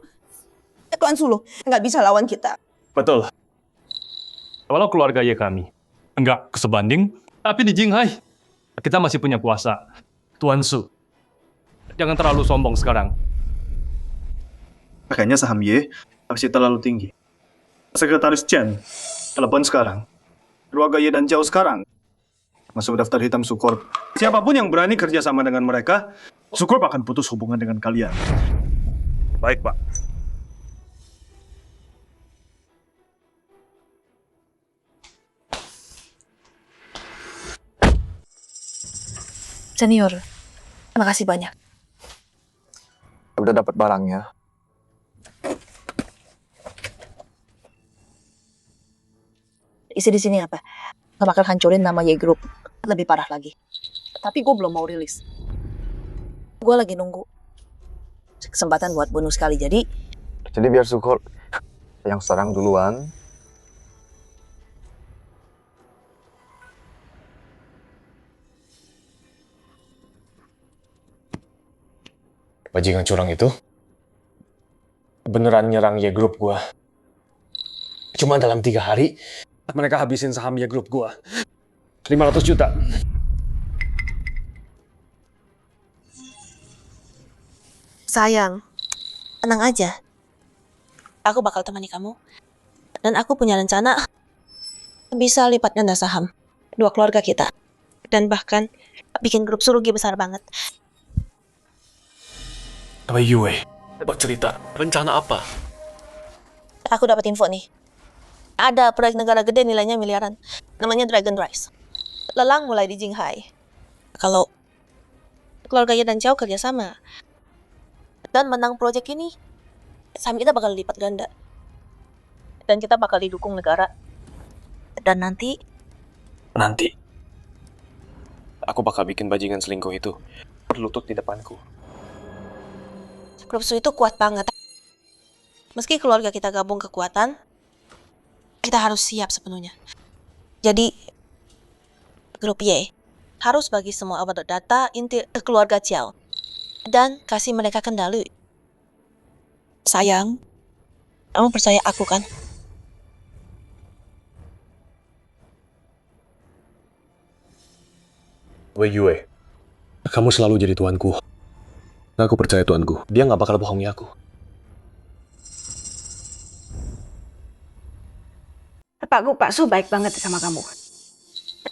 Tuan Su loh, nggak bisa lawan kita. Betul. Walau keluarga Ye kami nggak kesebanding, tapi di Jinghai kita masih punya kuasa. Tuan Su, jangan terlalu sombong sekarang. Kayaknya saham Ye masih terlalu tinggi. Sekretaris Chen, telepon sekarang. Keluarga Ye dan Zhao sekarang masuk daftar hitam Sukorp. Siapapun yang berani kerja sama dengan mereka, Sukorp akan putus hubungan dengan kalian. Baik, Pak. Senior, terima kasih banyak. Udah dapat barangnya. Isi di sini apa? Gak bakal hancurin nama Y Group. Lebih parah lagi. Tapi gue belum mau rilis. Gue lagi nunggu kesempatan buat bunuh sekali. Jadi biar Sukor yang serang duluan. Bajingan curang itu beneran nyerang Y Group gua. Cuma dalam 3 hari mereka habisin saham Y Group gua. 500 juta. Sayang, tenang aja. Aku bakal temani kamu. Dan aku punya rencana bisa lipat ganda saham 2 keluarga kita. Dan bahkan bikin grup Surugi besar banget. Wei Yue, coba cerita. Rencana apa? Aku dapat info nih. Ada proyek negara gede nilainya miliaran. Namanya Dragon Rise. Lelang mulai di Jinghai. Kalau keluarga Ye dan Chow kerjasama dan menang proyek ini, saham kita bakal lipat ganda. Dan kita bakal didukung negara. Dan nanti aku bakal bikin bajingan selingkuh itu berlutut di depanku. grup Su itu kuat banget. Meski keluarga kita gabung kekuatan, kita harus siap sepenuhnya. Jadi, grup Y harus bagi semua obat data inti ke keluarga Chow dan kasih mereka kendali. Sayang, kamu percaya aku kan? Wei Yue, kamu selalu jadi tuanku. Aku percaya tuanku, dia nggak bakal bohongi aku. Pak Su baik banget sama kamu.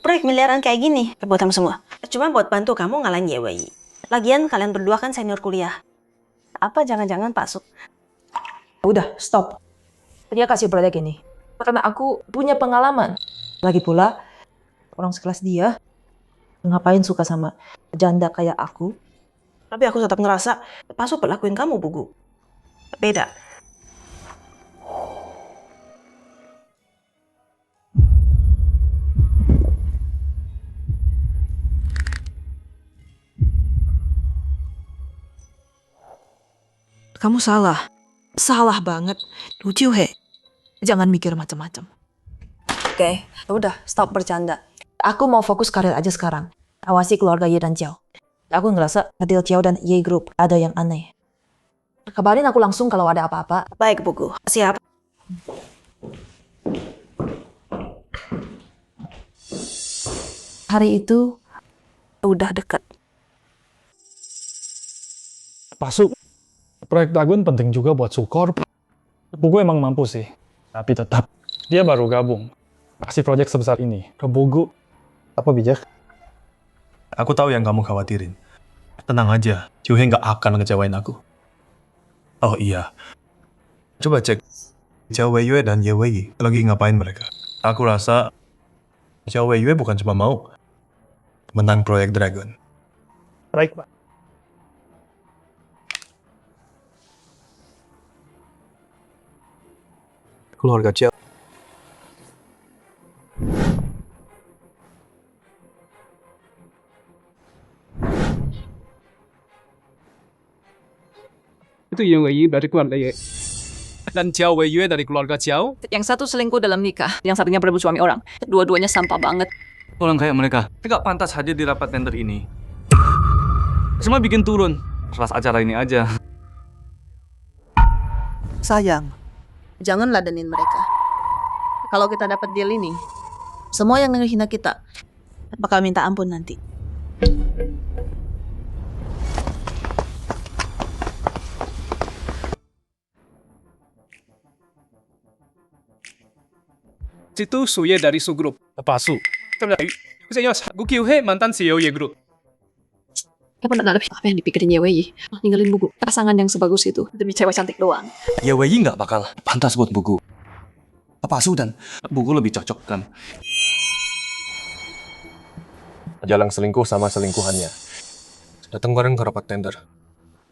Proyek miliaran kayak gini buat kamu semua. Cuma buat bantu kamu ngalahin YWI. Lagian kalian berdua kan senior kuliah. Apa jangan-jangan Pak Su? udah, stop. Dia kasih proyek ini karena aku punya pengalaman. Lagi pula, orang sekelas dia ngapain suka sama janda kayak aku? Tapi aku tetap ngerasa Pak Su perlakuin kamu, Bugu. Beda. Kamu salah. Salah banget. Lucu, he. Jangan mikir macam-macam. Oke, udah, stop bercanda. Aku mau fokus karir aja sekarang. Awasi keluarga Ye dan Chow. Aku ngerasa Adil Chow dan Ye Group ada yang aneh. Kabarin aku langsung kalau ada apa-apa. Baik, Bugu. Siap. Hari itu udah dekat. Pak Su, proyek Dagun penting juga buat Sukor. Bugu emang mampu sih, tapi tetap dia baru gabung. Kasih proyek sebesar ini ke Bugu, apa bijak? Aku tahu yang kamu khawatirin. Tenang aja, Kyuhei nggak akan ngecewain aku. Oh iya, coba cek Chow Wei-yue dan Ye Wei lagi ngapain mereka. Aku rasa Chow Wei-yue bukan cuma mau menang proyek Dragon. Baik, Pak. Keluarga Chow. Itu Ye Wei dari keluarga Ye. Dan Chow Wei Yue dari keluarga Chow. Yang satu selingkuh dalam nikah, yang satunya berebut suami orang. Dua-duanya sampah banget. Orang kayak mereka nggak pantas hadir di rapat tender ini. Cuma bikin turun kelas acara ini aja. Sayang, jangan ladenin mereka. Kalau kita dapat deal ini, semua yang ngehina kita bakal minta ampun nanti. Situ Suye dari Su Group. Pak Su. Gue Kyuhei mantan CEO Ye Group. Kapan ada apa yang dipikirin Ye Wei? Ninggalin Bugu. Pasangan yang sebagus itu demi cewek cantik doang. Ye Wei nggak bakal pantas buat Bugu. Pak Su dan Bugu lebih cocok kan? Jalang selingkuh sama selingkuhannya. Datang bareng ke rapat tender.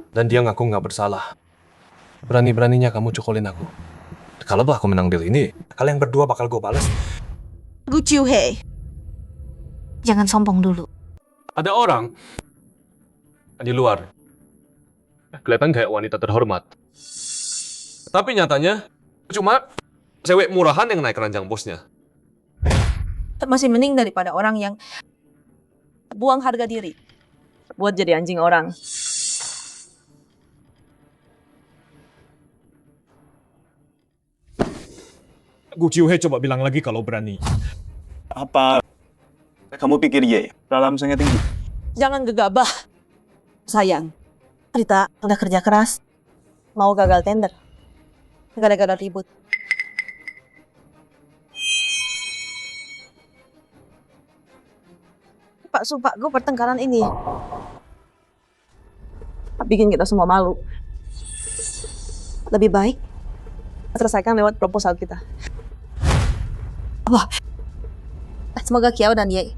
Dan dia ngaku nggak bersalah. Berani-beraninya kamu cukolin aku. Kalau aku menang deal ini, kalian berdua bakal gue balas. Gu Kyuhei, Jangan sombong dulu. Ada orang di luar kelihatan kayak wanita terhormat. Tapi nyatanya cuma cewek murahan yang naik keranjang bosnya. Masih mending daripada orang yang buang harga diri buat jadi anjing orang. Gu Kyuhei coba bilang lagi kalau berani. Apa kamu pikir Ye dalam sangat tinggi? Jangan gegabah, sayang. Rita udah kerja keras, mau gagal tender, gara-gara ribut. Pak Supak, gue pertengkaran ini bikin kita semua malu. Lebih baik selesaikan lewat proposal kita. Wah, semoga Kiao dan Ye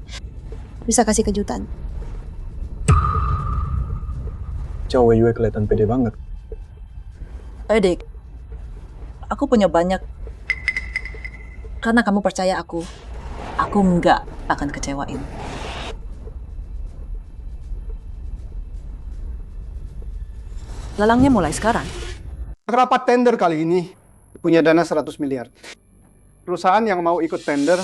bisa kasih kejutan. Cowok Yue kelihatan pede banget. Dik, aku punya banyak. Karena kamu percaya aku nggak akan kecewain. Lelangnya mulai sekarang. Rapat tender kali ini punya dana 100 miliar. Perusahaan yang mau ikut tender,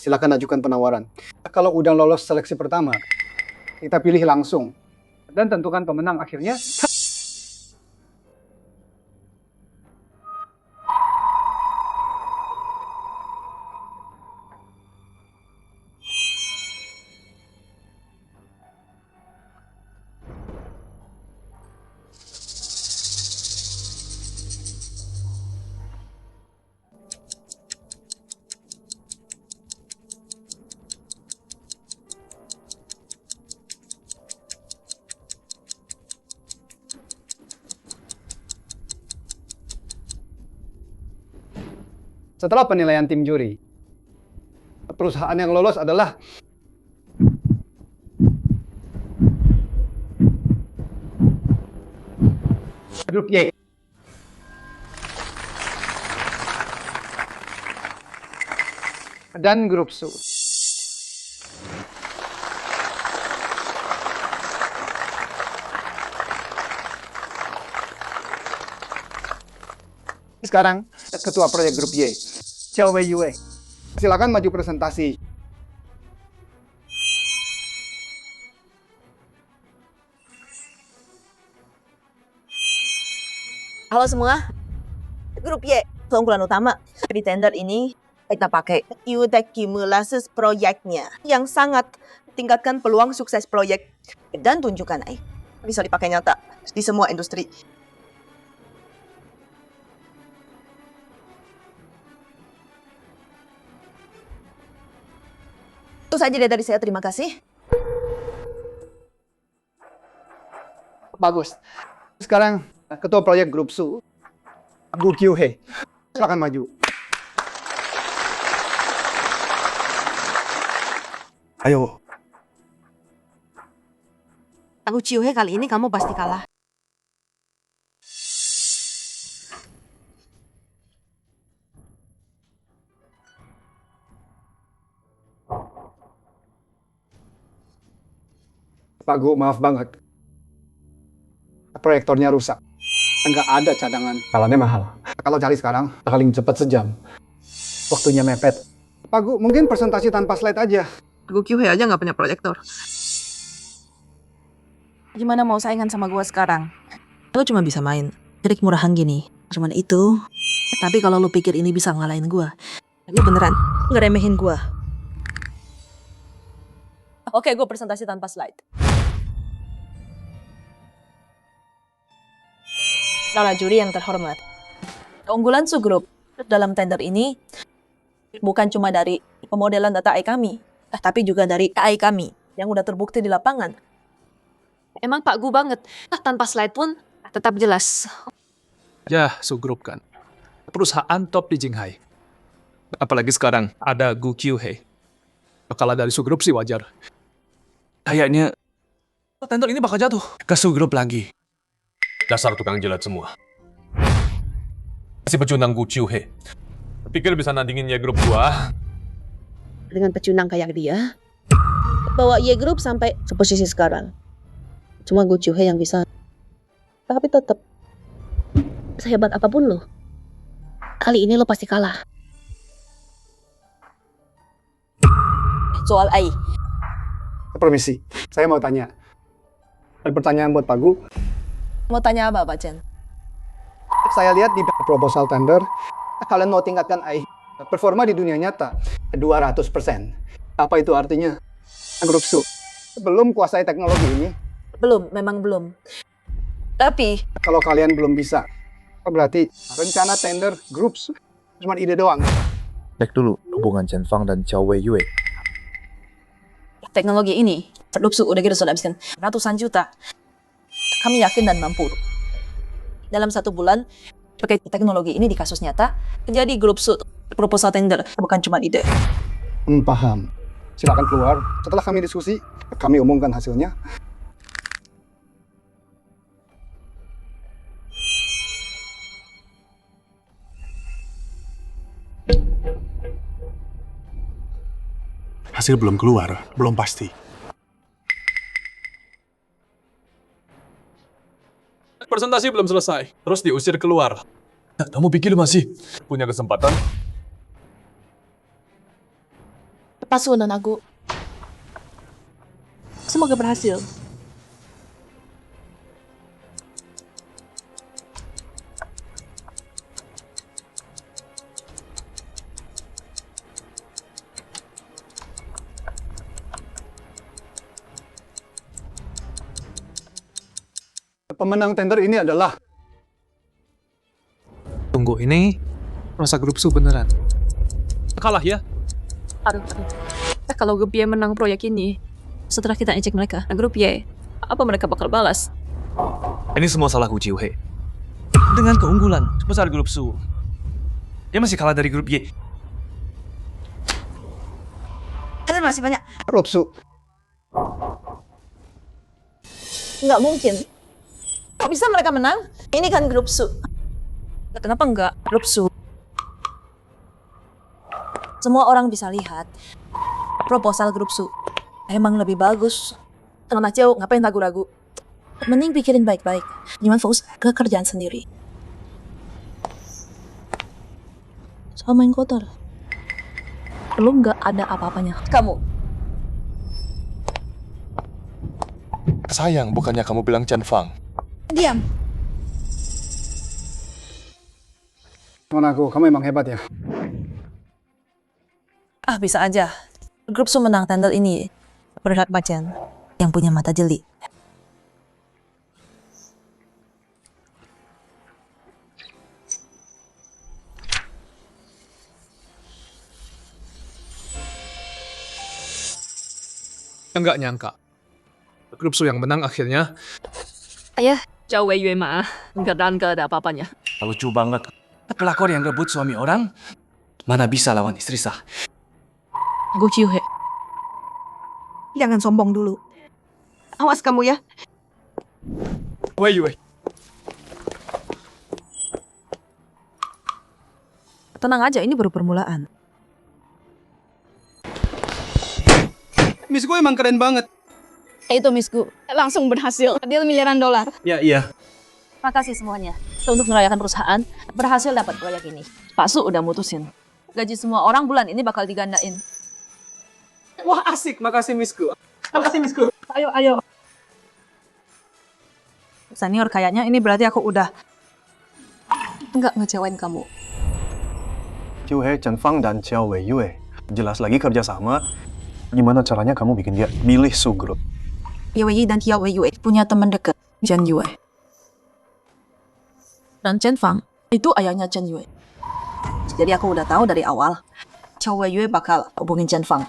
silakan ajukan penawaran. Kalau udah lolos seleksi pertama, kita pilih langsung. Dan tentukan pemenang akhirnya. Setelah penilaian tim juri, perusahaan yang lolos adalah Grup Y. Dan Grup Su. Sekarang, Ketua Proyek Grup Y, Xiao Weiyue. Silakan maju presentasi. Halo semua, Grup Y, keunggulan utama di tender ini kita pakai UTEC Cumulus proyeknya yang sangat tingkatkan peluang sukses proyek dan tunjukkan bisa dipakai nyata di semua industri. Itu saja dari saya, terima kasih. Bagus. Sekarang Ketua Proyek Grup Su, Gu Kyuhei. Silakan maju. Ayo. Gu Kyuhei, kali ini kamu pasti kalah. Pak Gu, maaf banget. Proyektornya rusak. Enggak ada cadangan. Jalannya mahal. Kalau cari sekarang, paling cepat sejam. Waktunya mepet. Pak Gu, mungkin presentasi tanpa slide aja. Gu Kyuhei aja nggak punya proyektor. Gimana mau saingan sama gua sekarang? Aku cuma bisa main trik murahan gini. Cuman itu. Tapi kalau lu pikir ini bisa ngalahin gua, lu beneran ngeremehin gua. Oke, gua presentasi tanpa slide. Para juri yang terhormat, keunggulan Su Group dalam tender ini bukan cuma dari pemodelan data AI kami, tapi juga dari AI kami yang udah terbukti di lapangan. Emang Pak Gu banget. Tanpa slide pun tetap jelas. Ya, Su Group kan. Perusahaan top di Jinghai. Apalagi sekarang ada Gu Kyuhei. Kalau dari Su Group sih wajar. Kayaknya tender ini bakal jatuh ke Su Group lagi. Dasar tukang jilat semua. Si pecundang Gu Kyuhei. Pikir bisa nandingin ya grup gua? Dengan pecundang kayak dia, bawa Y Group sampai ke posisi sekarang. Cuma Gu Chuhei yang bisa. Tapi tetap sehebat apapun lo, kali ini lo pasti kalah. Soal Ai. Permisi, saya mau tanya. Ada pertanyaan buat Pak Gu. Mau tanya apa, Pak Chen? Saya lihat di proposal tender, kalian mau tingkatkan AI performa di dunia nyata 200%. Apa itu artinya? Grup Su belum kuasai teknologi ini. Belum, memang belum. Tapi kalau kalian belum bisa, berarti rencana tender grup Su cuma ide doang. Cek dulu hubungan Chen Fang dan Xiao Wei Yue. teknologi ini, Lupsu udah kita sudah habiskan ratusan juta. Kami yakin dan mampu. Dalam 1 bulan, pakai teknologi ini di kasus nyata, jadi grup Su proposal tender, bukan cuma ide. Paham. Silakan keluar. Setelah kami diskusi, kami umumkan hasilnya. Hasil belum keluar, belum pasti. Presentasi belum selesai, terus diusir keluar. Kamu pikir masih punya kesempatan? Pasunan aku. Semoga berhasil. Pemenang tender ini adalah... Tunggu, ini rasa grup Su beneran. Kalah ya? Aduh. Kalau grup Y menang proyek ini, setelah kita ejek mereka, grup Y, apa mereka bakal balas? Ini semua salah Gu Jiuhe. Dengan keunggulan sebesar grup Su, dia masih kalah dari grup Y. Ada masih banyak. Grup Su. Nggak mungkin. Kok bisa mereka menang? Ini kan grup Su. Kenapa enggak grup Su? Semua orang bisa lihat proposal grup Su emang lebih bagus. Tenang aja, ngapain ragu-ragu? Mending pikirin baik-baik. Jangan fokus ke kerjaan sendiri. Soal main kotor. Belum nggak ada apa-apanya. Kamu. Sayang, bukannya kamu bilang Chen Fang. Diam. Monaku, kamu emang hebat ya. Ah, bisa aja. Grup Su menang tender ini berhak Bacan yang punya mata jeli. Nggak nyangka. Grup Su yang menang akhirnya. Ayah, Xiao Wei Yue mah, nggak ada apa-apanya. Lucu banget. Pelakor yang rebut suami orang, mana bisa lawan istri sah? Gu Jiuhe. Jangan sombong dulu. Awas kamu ya. Wei Yue. Tenang aja, ini baru permulaan. Miss gue emang keren banget. Itu Miss Gu, langsung berhasil. Deal miliaran dolar. Ya, iya. Makasih semuanya. Untuk merayakan perusahaan, berhasil dapat proyek ini. Pak Su udah mutusin. Gaji semua orang bulan ini bakal digandain. Wah, asik. Makasih Miss Gu. Makasih Miss Gu. Ayo. Senior, kayaknya ini berarti aku udah nggak ngecewain kamu. Jiuhe, Chen Fang, dan Xiao Wei Yue. Jelas lagi kerjasama. Gimana caranya kamu bikin dia milih Su Group? Yue dan Xiao Wei Yue punya teman dekat, Chen Yue. Dan Chen Fang itu ayahnya Chen Yue. Jadi aku udah tahu dari awal, Xiao Wei Yue bakal hubungin Chen Fang.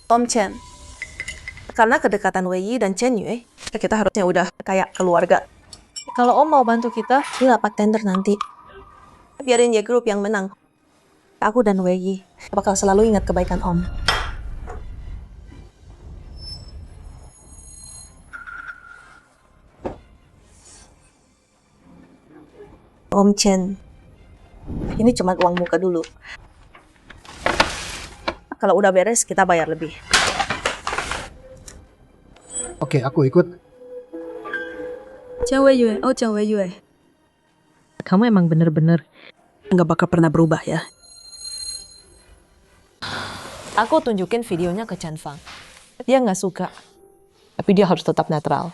Om Chen. Karena kedekatan Wei Yi dan Chen Yue, kita harusnya udah kayak keluarga. Kalau Om mau bantu kita di rapat tender nanti, Biarin Ye Group yang menang. aku dan Wei Yi bakal selalu ingat kebaikan Om. Om Chen, ini cuma uang muka dulu. Kalau udah beres, kita bayar lebih. Oke, aku ikut. Chen Weiyue, oh Chen Weiyue. Kamu emang bener-bener nggak bakal pernah berubah ya. Aku tunjukin videonya ke Chen Fang. Dia nggak suka, tapi dia harus tetap netral.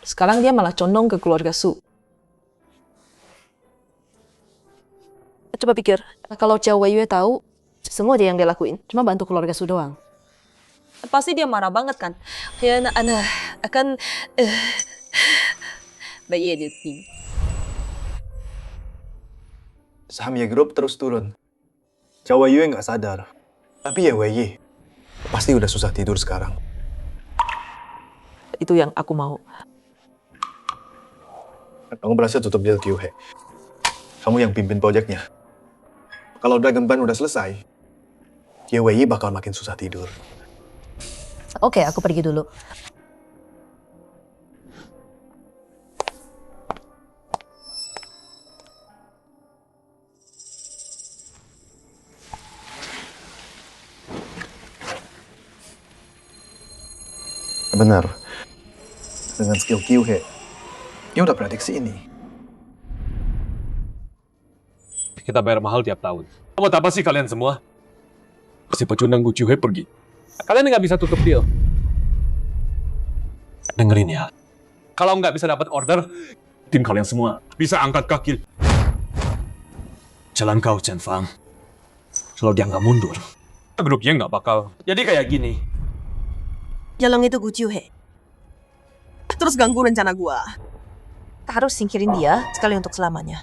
Sekarang dia malah condong ke keluarga Su. Coba pikir, kalau Chen Weiyue tahu, semua dia yang dia lakuin, cuma bantu keluarga Su doang. Pasti dia marah banget kan? Ya, anak akan bayi dia. Saham Ye Group terus turun. Jawa Yue nggak sadar. Tapi ya Wei pasti udah susah tidur sekarang. Itu yang aku mau. Kamu berhasil tutup deal Kyuhei. Kamu yang pimpin proyeknya. Kalau Dragon Band udah selesai, Ye Wei bakal makin susah tidur. Oke, aku pergi dulu. Benar. Dengan skill Kyuhei, dia udah prediksi ini. Kita bayar mahal tiap tahun. Buat apa sih kalian semua? Si pecundang Gu Qiuhei pergi. Kalian nggak bisa tutup deal. Dengerin ya. Kalau nggak bisa dapat order, tim kalian semua bisa angkat kaki. Jalan kau, Chen Fang. Kalau dia nggak mundur, grupnya nggak bakal. Jadi kayak gini. Jalan itu Gu Qiuhei. Terus ganggu rencana gua. Kita harus singkirin dia sekali untuk selamanya.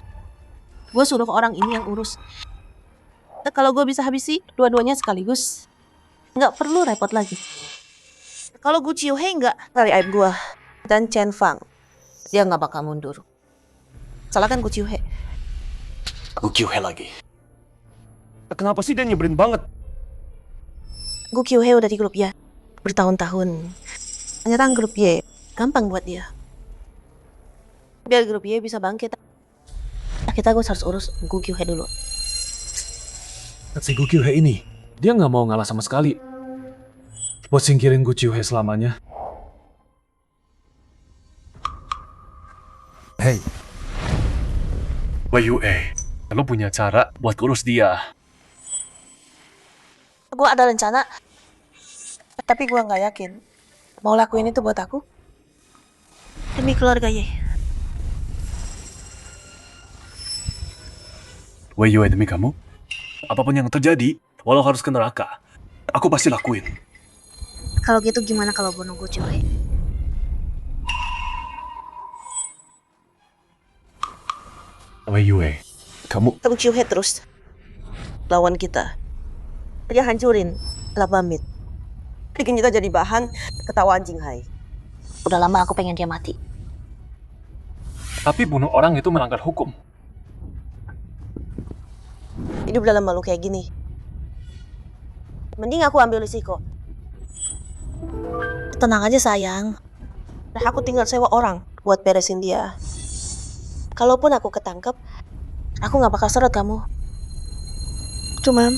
Gue suruh orang ini yang urus. Kalau gue bisa habisi dua-duanya sekaligus, nggak perlu repot lagi. Kalau Gu Qiuhei nggak cari aib gue dan Chen Fang, dia nggak bakal mundur. Salahkan Gu Qiuhei. Gu Qiuhei lagi. Kenapa sih dia nyebelin banget? Gu Qiuhei udah di grup ya bertahun-tahun. Menyerang grup Y gampang buat dia. Biar grup Y bisa bangkit, kita harus urus Gu Qiuhei dulu. Si Gu Qiuhei ini, dia nggak mau ngalah sama sekali. Buat singkirin Gu Qiuhei selamanya. Hey, Wei Yue, lo punya cara buat urus dia. Gue ada rencana, tapi gue nggak yakin mau lakuin itu buat aku demi keluarga Ye. Wei Yue, demi kamu, apapun yang terjadi, walau harus ke neraka, aku pasti lakuin. Kalau gitu gimana kalau bunuh Gu Qiuhei? Wei Yue, kamu... Gu Qiuhei terus lawan kita. Dia hancurin Labamit. Bikin kita jadi bahan ketawaan Jinghai. Udah lama aku pengen dia mati. Tapi bunuh orang itu melanggar hukum. Hidup dalam malu kayak gini. Mending aku ambil risiko. Tenang aja sayang. Nah, aku tinggal sewa orang buat beresin dia. Kalaupun aku ketangkep, aku gak bakal seret kamu. Cuman,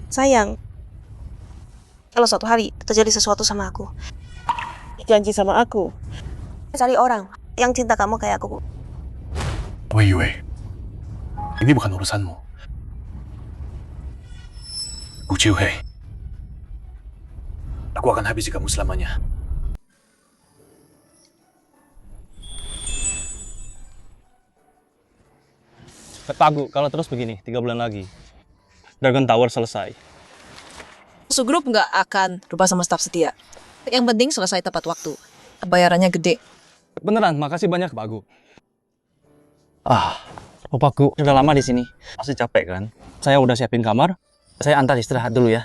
sayang, kalau suatu hari terjadi sesuatu sama aku, janji sama aku, cari orang yang cinta kamu kayak aku. Wei Yue, ini bukan urusanmu. Gu Qiuhei, aku akan habisi kamu selamanya. Pagu, kalau terus begini, 3 bulan lagi, Dragon Tower selesai. Su Group nggak akan lupa sama staf setia. Yang penting selesai tepat waktu. Bayarannya gede. Beneran, makasih banyak Pagu. Pagu, udah lama di sini, pasti capek kan? Saya udah siapin kamar, saya antar istirahat dulu ya.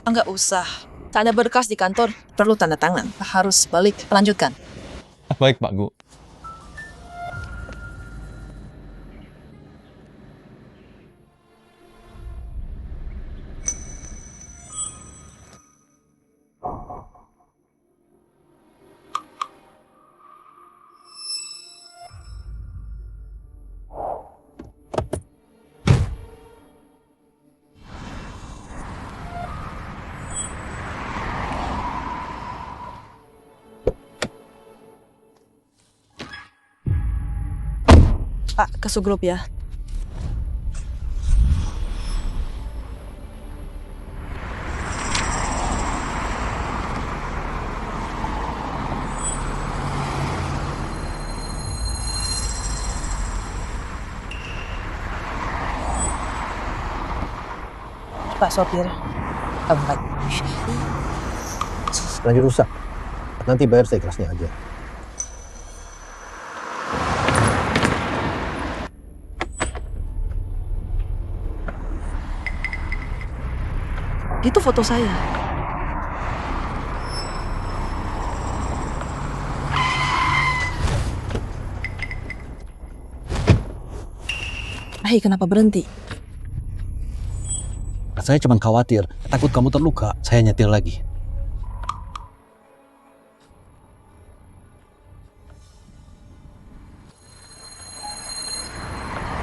Enggak usah. Tak ada berkas di kantor, perlu tanda tangan. Harus balik. Lanjutkan. Baik, Pak Gu. Pak, ke subgrup ya. Pak sopir, tempat. Lanjut rusak. Nanti bayar seikhlasnya aja. Itu foto saya. Hei, kenapa berhenti? Saya cuma khawatir, takut kamu terluka. Saya nyetir lagi.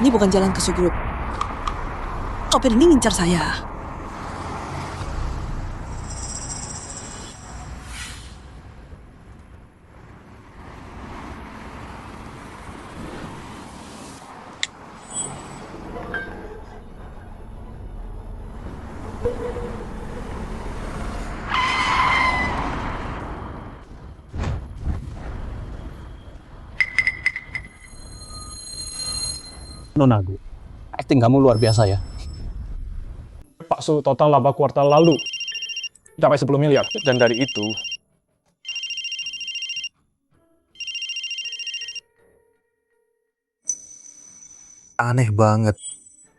Ini bukan jalan ke subgrup. Sopir ini ngincar saya. Nonagu, acting kamu luar biasa ya. Pak Su, total laba kuartal lalu mencapai 10 miliar. Dan dari itu, aneh banget.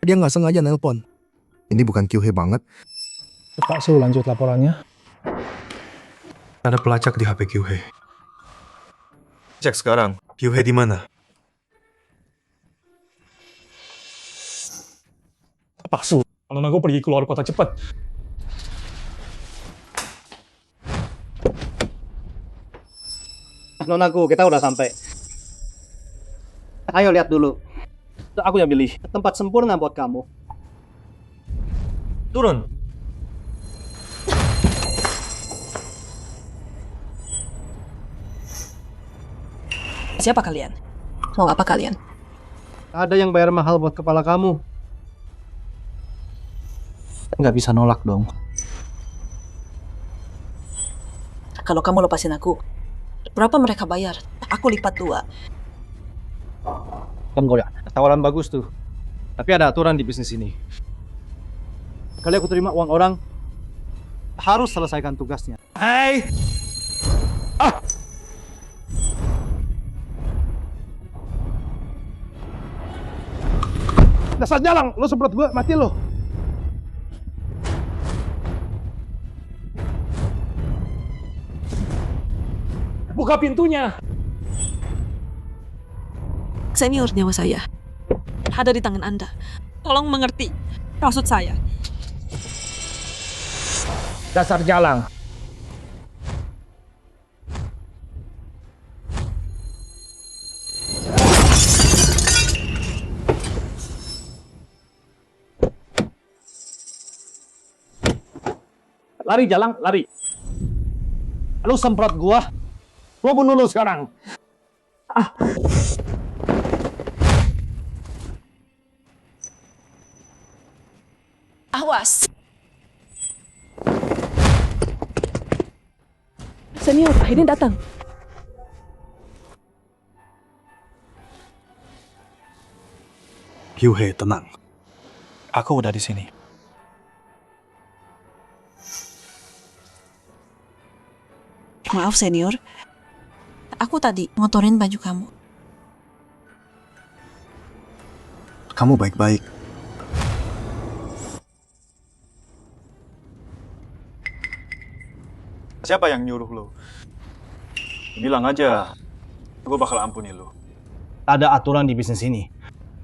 Dia nggak sengaja nelpon. Ini bukan Kyuhei banget. Pak Su, lanjut laporannya. Ada pelacak di HP Kyuhei. Cek sekarang, Kyuhei di mana? Pak Su, Nona gue pergi keluar kota cepat. Nonaku, kita udah sampai. Ayo lihat dulu. aku yang pilih. Tempat sempurna buat kamu. Turun. Siapa kalian? Mau apa kalian? Ada yang bayar mahal buat kepala kamu. Nggak bisa nolak dong. Kalau kamu lepasin aku, berapa mereka bayar? Aku lipat 2. Kan ya, tawaran bagus tuh. Tapi ada aturan di bisnis ini. Kali aku terima uang orang, harus selesaikan tugasnya. Hai! Dasar jalang, lo semprot gue, mati lo. Buka pintunya. Senior nyawa saya ada di tangan Anda. Tolong mengerti maksud saya. Dasar jalang. Lari jalang, lari. Lu semprot gua bunuh lu sekarang. Awas. Senior, akhirnya datang. Kyuhei, tenang. Aku udah di sini. Maaf senior, aku tadi ngotorin baju kamu. Kamu baik-baik. Siapa yang nyuruh lo? Bilang aja, gue bakal ampuni lo. Ada aturan di bisnis ini.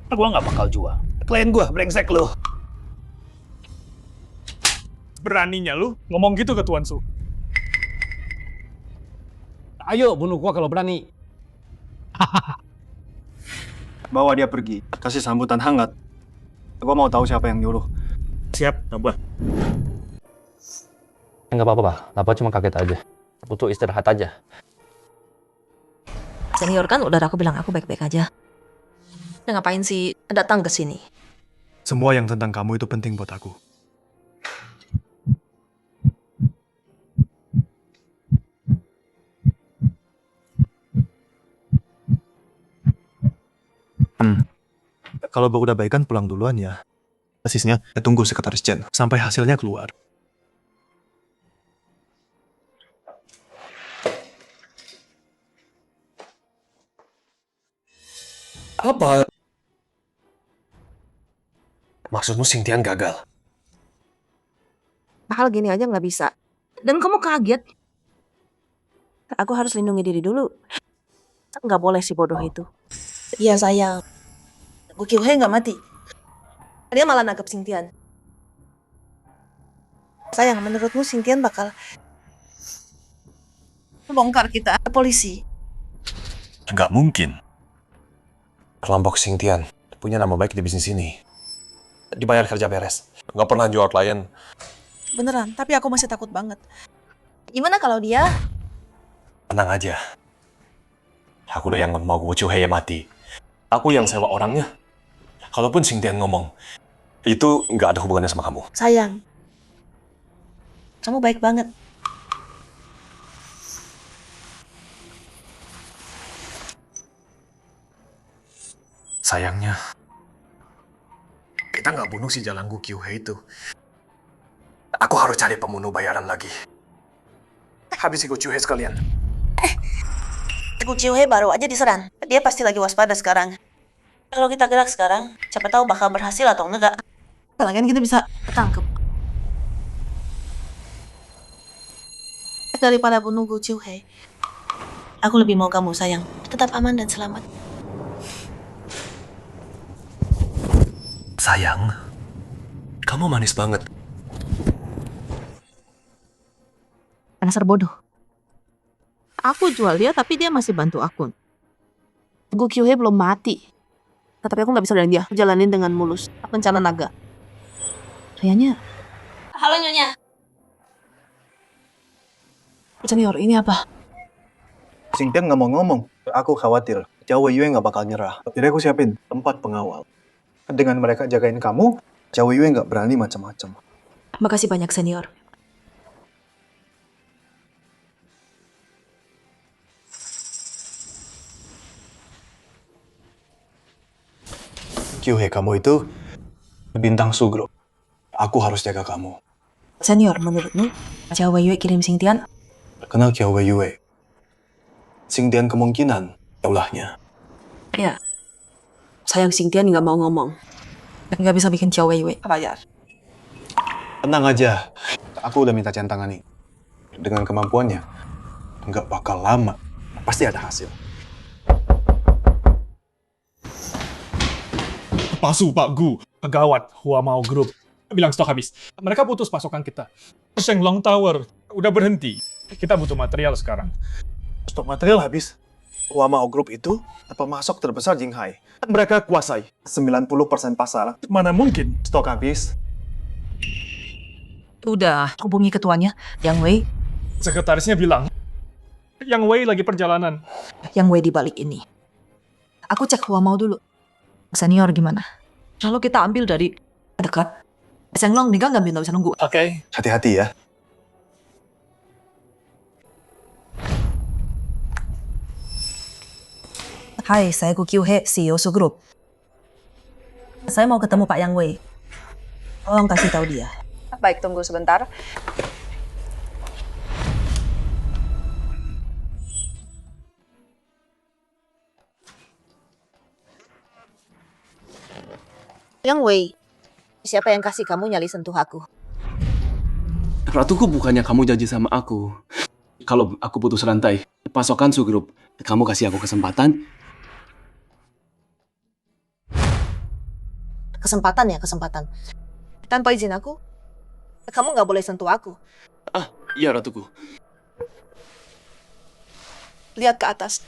Gua nggak bakal jual. Klien gua, brengsek lo. Beraninya lu ngomong gitu ke Tuan Su. Ayo bunuh gua kalau berani. Bawa dia pergi, kasih sambutan hangat. Gue mau tahu siapa yang nyuruh. Siap, Nabah. Enggak apa-apa, Pak. Napa cuma kaget aja. Butuh istirahat aja. Senior kan udah aku bilang aku baik-baik aja. Dia ngapain sih datang ke sini? Semua yang tentang kamu itu penting buat aku. Kalau udah baikan pulang duluan ya. Asisnya tunggu sekretaris Jen sampai hasilnya keluar. Apa? Maksudmu Xingtian gagal? Hal gini aja nggak bisa. Dan kamu kaget. Aku harus lindungi diri dulu. Nggak boleh si bodoh itu. Iya sayang. Gu Kyuhei nggak mati. Dia malah nangkep Xingtian. Sayang, menurutmu Xingtian bakal bongkar kita ke polisi? Nggak mungkin. Kelompok Xingtian punya nama baik di bisnis ini. Dibayar kerja beres. Nggak pernah jual klien. Beneran, tapi aku masih takut banget. Gimana kalau dia? Tenang aja. Aku udah yang mau Gu Kyuhei mati. Aku yang sewa orangnya. Kalaupun Xingtian ngomong, itu nggak ada hubungannya sama kamu. Sayang, kamu baik banget. Sayangnya, kita nggak bunuh si Jalang Gu Kyuhei itu. Aku harus cari pembunuh bayaran lagi. Habis Gu Kyuhei sekalian. Gu Kyuhei baru aja diserang. Dia pasti lagi waspada sekarang. Kalau kita gerak sekarang, siapa tahu bakal berhasil atau enggak. Kalian kita bisa tangkap. Daripada bunuh Gu Kyuhei, aku lebih mau kamu sayang tetap aman dan selamat. Sayang, kamu manis banget. Dasar bodoh. Aku jual dia, tapi dia masih bantu aku. Gu Kyuhei belum mati. Tapi aku nggak bisa dengan dia. Jalanin dengan mulus. Rencana naga. Kayaknya. Halo Nyonya. Senior, ini apa? Xingtian nggak mau ngomong. Aku khawatir. Zhao Weiyue nggak bakal nyerah. Jadi aku siapin tempat pengawal. Dengan mereka jagain kamu, Zhao Weiyue nggak berani macam-macam. Makasih banyak senior. Kyuhei, kamu itu bintang Sugro. Aku harus jaga kamu. Senior, menurutmu Zhao Weiyue kirim Xingtian? Kenal Zhao Weiyue. Xingtian kemungkinan ulahnya. Ya. Sayang Xingtian nggak mau ngomong. Nggak bisa bikin Zhao Weiyue bayar. Tenang aja. Aku udah minta tangani. Dengan kemampuannya, nggak bakal lama. Pasti ada hasil. Palsu, Pak Gu. Gawat, Huamao Group. Bilang stok habis. Mereka putus pasokan kita. Shenglong Tower udah berhenti. Kita butuh material sekarang. Stok material habis. Huamao Group itu pemasok terbesar Jinghai. Mereka kuasai 90% pasar. Mana mungkin? Stok habis. Udah hubungi ketuanya, Yang Wei. Sekretarisnya bilang, Yang Wei lagi perjalanan. Yang Wei di balik ini. Aku cek Huamao dulu. Senior gimana? Kalau kita ambil dari dekat, Shenglong tinggal nggak bisa nunggu. Oke. Hati-hati ya. Hai, saya Gu Kyuhei, CEO Su Group. Saya mau ketemu Pak Yang Wei. Tolong kasih tahu dia. Baik, tunggu sebentar. Yang Wei, siapa yang kasih kamu nyali sentuh aku? Ratuku, bukannya kamu janji sama aku. Kalau aku putus rantai, pasokan Sugrup, kamu kasih aku kesempatan. Kesempatan. Tanpa izin aku, kamu nggak boleh sentuh aku. Iya, Ratuku. Lihat ke atas.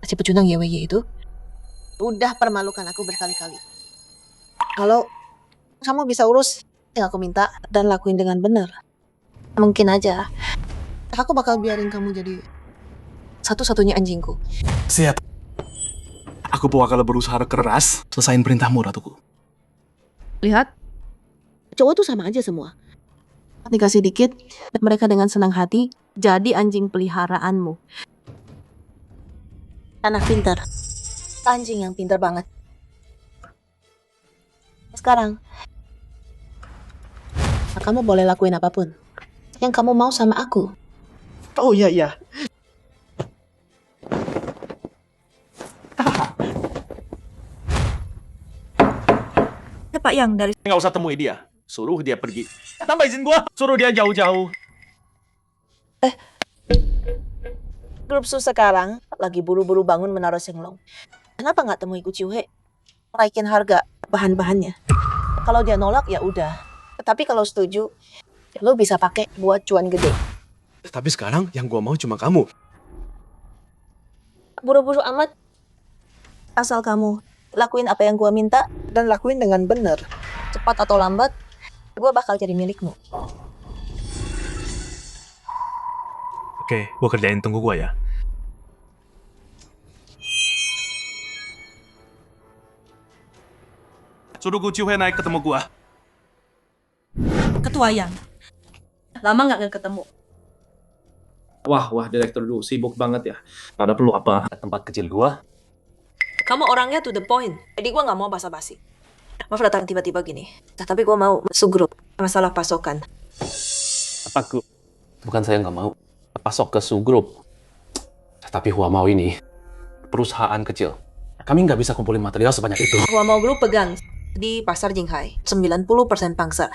Si pecundang YWY itu udah permalukan aku berkali-kali. Kalau kamu bisa urus yang aku minta dan lakuin dengan benar, mungkin aja aku bakal biarin kamu jadi satu-satunya anjingku. Siap. Aku bakal berusaha keras selesain perintahmu, Ratuku. Lihat, Cowok tuh sama aja semua. Dikasih dikit, mereka dengan senang hati jadi anjing peliharaanmu. Anak pintar. Anjing yang pintar banget. Sekarang, kamu boleh lakuin apapun yang kamu mau sama aku. Oh iya. Pak Yang dari... Nggak usah temui dia. Suruh dia pergi. Tambah izin gua. Suruh dia jauh-jauh. Grup Su sekarang lagi buru-buru bangun Menara Senglong. Kenapa nggak temui Kuciuhe? Naikin harga bahan-bahannya. Kalau dia nolak ya udah. Tapi kalau setuju, lo bisa pakai buat cuan gede. Tapi sekarang yang gua mau cuma kamu. Buru-buru amat. Asal kamu lakuin apa yang gua minta dan lakuin dengan benar. Cepat atau lambat, gua bakal jadi milikmu. Oke, gua kerjain, tunggu gua ya. Suruh Kuciuhe naik ketemu gua. Ketua Yang. Lama nggak ketemu. Wah, Direktur Du, sibuk banget ya. Ada perlu apa? Tempat kecil gua. Kamu orangnya to the point. Jadi gua nggak mau basa-basi. Maaf datang tiba-tiba gini. Tapi gua mau masuk grup. Masalah pasokan. Apa aku? Bukan saya nggak mau pasok ke Sugrup. Tapi Hua mau ini perusahaan kecil. Kami nggak bisa kumpulin material sebanyak itu. Gua mau grup pegang di pasar Jinghai. 90% pangsa.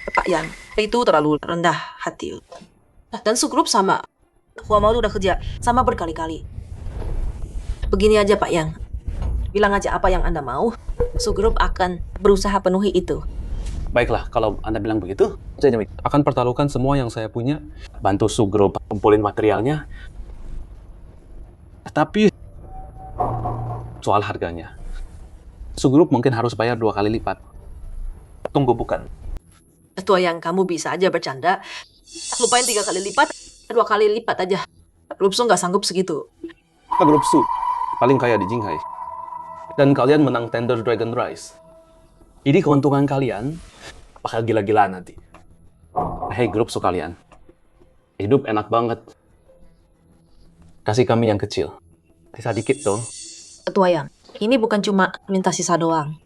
Pak Yang, itu terlalu rendah hati. Dan Sugrup sama. Hua mau udah kerja sama berkali-kali. Begini aja Pak Yang. Bilang aja apa yang Anda mau. Sugrup akan berusaha penuhi itu. Baiklah, kalau Anda bilang begitu, saya akan pertaruhkan semua yang saya punya, bantu Sugrup kumpulin materialnya. Tapi soal harganya, Sugrup mungkin harus bayar 2 kali lipat. Tunggu bukan. Ketua Yang, kamu bisa aja bercanda. Lupain 3 kali lipat, 2 kali lipat aja. Grup Su nggak sanggup segitu. Grup Su paling kaya di Jinghai. Dan kalian menang tender Dragon Rice. Jadi keuntungan kalian bakal gila-gilaan nanti. Hei grup Su kalian, hidup enak banget. Kasih kami yang kecil. Sisa dikit dong. Ketua Yang, ini bukan cuma minta sisa doang.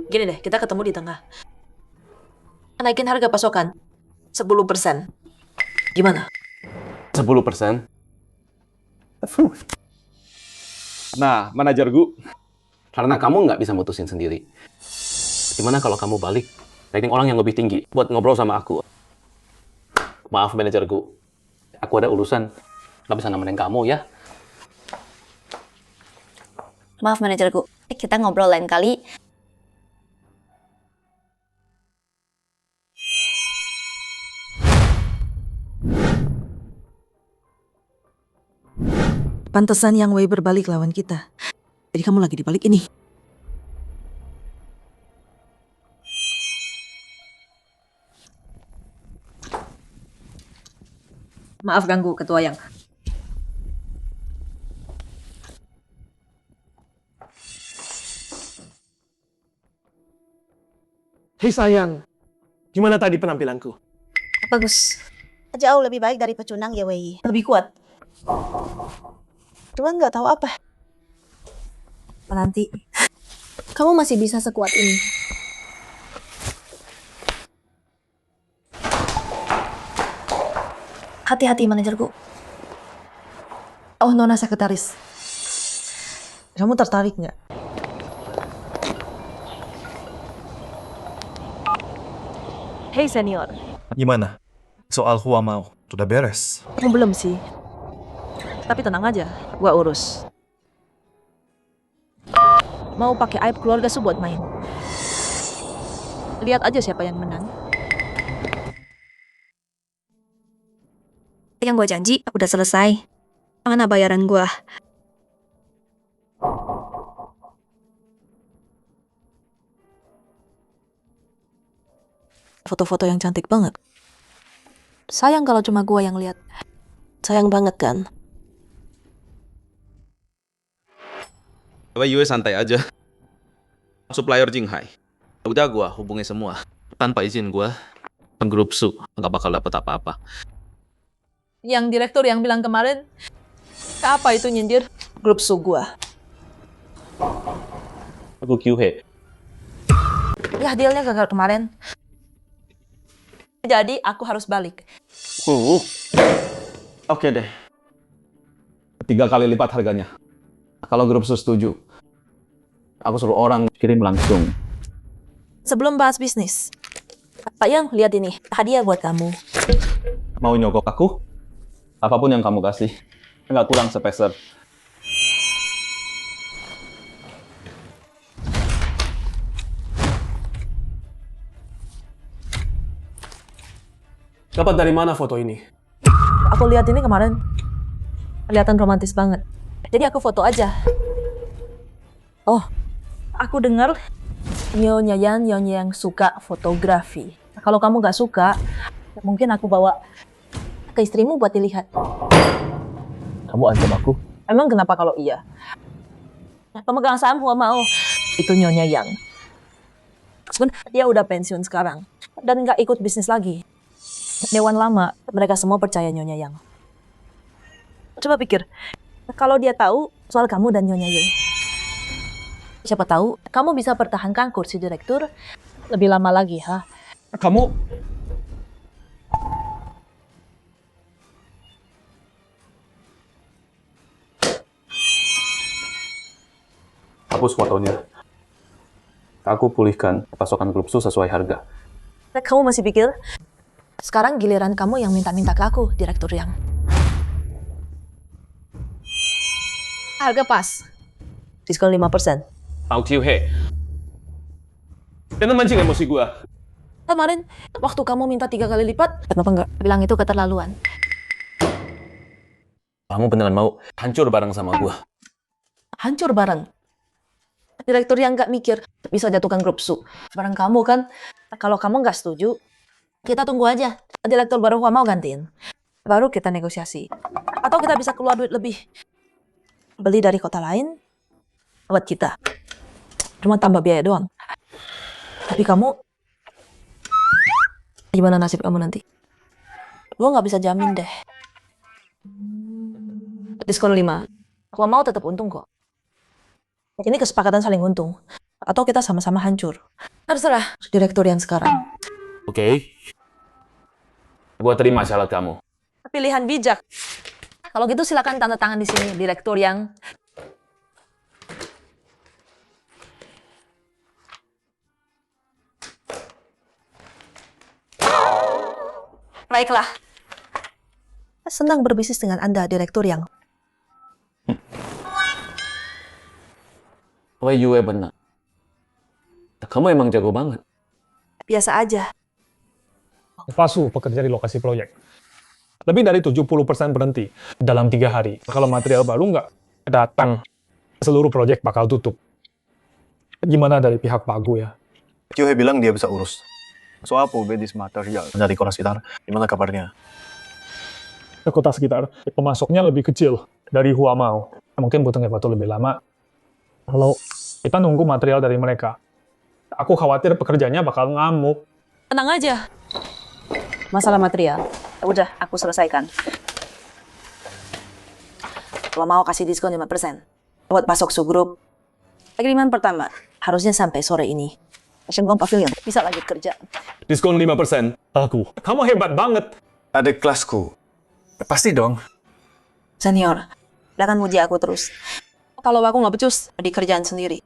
Gini deh, kita ketemu di tengah. Naikin harga pasokan 10%. Gimana? 10%? Nah, manajer Gu, karena kamu nggak bisa mutusin sendiri. Gimana kalau kamu balik, rating orang yang lebih tinggi buat ngobrol sama aku? Maaf manajer Gu, aku ada urusan, nggak bisa nemenin kamu ya. Maaf manajerku, kita ngobrol lain kali. Pantesan Yang Wei berbalik lawan kita. Jadi kamu lagi dibalik ini. Maaf ganggu, Ketua Yang. Hei sayang, gimana tadi penampilanku? Bagus. Jauh lebih baik dari pecundang YWI. Lebih kuat. Cuma nggak tahu apa. Nanti. Kamu masih bisa sekuat ini. Hati-hati manajerku. Oh, Nona sekretaris. Kamu tertarik nggak? Hey senior, Gimana? Soal Hua Mao, sudah beres? belum sih. Tapi tenang aja, gua urus. Mau pakai aib keluarga Su buat main. Lihat aja siapa yang menang. Yang gue janji udah selesai. Mana bayaran gue? Foto-foto yang cantik banget. Sayang kalau cuma gua yang lihat. Sayang banget kan? Yue santai aja. Supplier Jinghai. Udah gua hubungi semua. Tanpa izin gua, grup Su nggak bakal dapet apa-apa. Yang direktur yang bilang kemarin, apa itu nyindir? Grup Su gua. Aku Kyuhei. Ya dealnya gagal kemarin. Jadi aku harus balik. Oke deh. 3 kali lipat harganya. Kalau grup Su setuju, aku suruh orang kirim langsung. Sebelum bahas bisnis, Pak Yang, lihat ini, hadiah buat kamu. Mau nyogok aku? Apapun yang kamu kasih, nggak kurang sepeser. Dapat dari mana foto ini? Aku lihat ini kemarin, kelihatan romantis banget. Jadi aku foto aja. Oh, aku dengar Nyonya yang suka fotografi. Kalau kamu gak suka, mungkin aku bawa ke istrimu buat dilihat. Kamu ancam aku? Emang kenapa kalau iya? Pemegang saham Hua Mao itu Nyonya Yang. Dia udah pensiun sekarang dan nggak ikut bisnis lagi. Dewan lama, mereka semua percaya Nyonya Yang. Coba pikir, kalau dia tahu soal kamu dan Nyonya Yang, siapa tahu kamu bisa pertahankan kursi direktur lebih lama lagi, ha? Kamu... Hapus fotonya. Aku pulihkan pasokan grup Su sesuai harga. Kamu masih pikir? Sekarang giliran kamu yang minta-minta ke aku, direktur Yang. Harga pas. Diskon 5%. Tau Kyuhei. Jangan mancing emosi gua. Kemarin, waktu kamu minta 3 kali lipat, kenapa nggak bilang itu keterlaluan? Kamu beneran mau hancur bareng sama gua? Hancur bareng. Direktur Yang nggak mikir bisa jatuhkan grup Su. Bareng kamu kan, kalau kamu nggak setuju, kita tunggu aja. Direktur baru Hua mau gantiin. Baru kita negosiasi. Atau kita bisa keluar duit lebih. Beli dari kota lain, buat kita. Cuma tambah biaya doang. Tapi kamu, gimana nasib kamu nanti? Gue nggak bisa jamin deh. Diskon 5. Hua mau tetap untung kok. Ini kesepakatan saling untung. Atau kita sama-sama hancur. Terserah direktur yang sekarang. Oke. Gua terima syarat kamu. Pilihan bijak. Kalau gitu silakan tanda tangan di sini, direktur Yang. Baiklah. Senang berbisnis dengan Anda, direktur Yang. Yue benar. Kamu emang jago banget. Biasa aja. Pasu pekerja di lokasi proyek. Lebih dari 70% berhenti dalam 3 hari. Kalau material baru nggak datang, seluruh proyek bakal tutup. Gimana dari pihak Pak Gu ya? Kyuhei bilang dia bisa urus. Soal this material dari kota sekitar, gimana kabarnya? Ke kota sekitar, pemasoknya lebih kecil dari Hua Mao. Mungkin butuh waktu lebih lama. Kalau kita nunggu material dari mereka, aku khawatir pekerjanya bakal ngamuk. Tenang aja. Masalah material, udah aku selesaikan. Kalau mau kasih diskon 5% buat pasok Su Group. Pengiriman pertama harusnya sampai sore ini. Shenggong Pavilion bisa lanjut kerja. Diskon 5%. Aku. Kamu hebat banget. Ada kelasku. Pasti dong. Senior, jangan muji aku terus. Kalau aku nggak becus di kerjaan sendiri,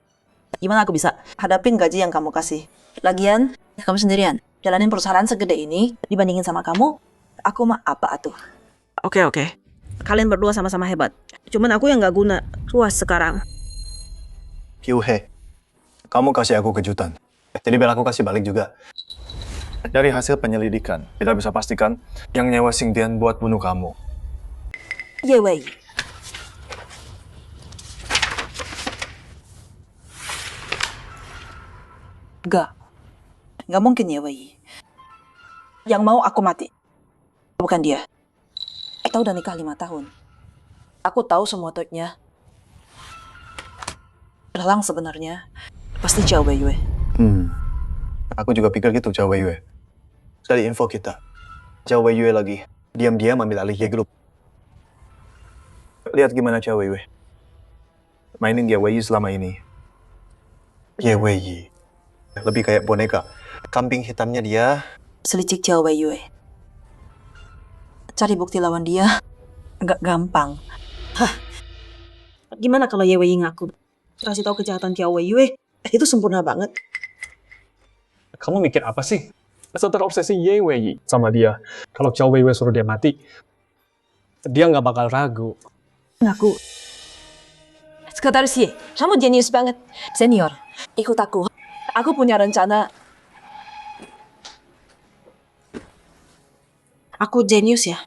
gimana aku bisa hadapin gaji yang kamu kasih? Lagian, kamu sendirian. Jalanin perusahaan segede ini, dibandingin sama kamu, aku mah apa atuh? Oke. Kalian berdua sama-sama hebat. Cuman aku yang nggak guna. Puas sekarang. Kyuhei, kamu kasih aku kejutan. Jadi biar aku kasih balik juga. Dari hasil penyelidikan, kita bisa pastikan yang nyewa Xingdian buat bunuh kamu. Ye Wei. Nggak mungkin Ye Wei. Yang mau aku mati. Bukan dia. Kita udah nikah 5 tahun. Aku tahu semua triknya. Dalang sebenarnya pasti Zhao Weiyue. Aku juga pikir gitu, Zhao Weiyue. Dari info kita, Zhao Weiyue lagi diam-diam ambil alih Ye Group. Lihat gimana Zhao Weiyue mainin Ye Wei selama ini. Ye Wei lebih kayak boneka. Kambing hitamnya dia. Selicik Zhao Weiyue. Cari bukti lawan dia nggak gampang. Gimana kalau Ye Wei ngaku? Kasih tahu kejahatan Zhao Weiyue, itu sempurna banget. Kamu mikir apa sih? Terobsesi Ye Wei sama dia. Kalau Zhao Weiyue suruh dia mati, dia nggak bakal ragu. Ngaku. Sekretaris Ye, kamu jenius banget. Senior, ikut aku. Aku punya rencana. Aku jenius ya?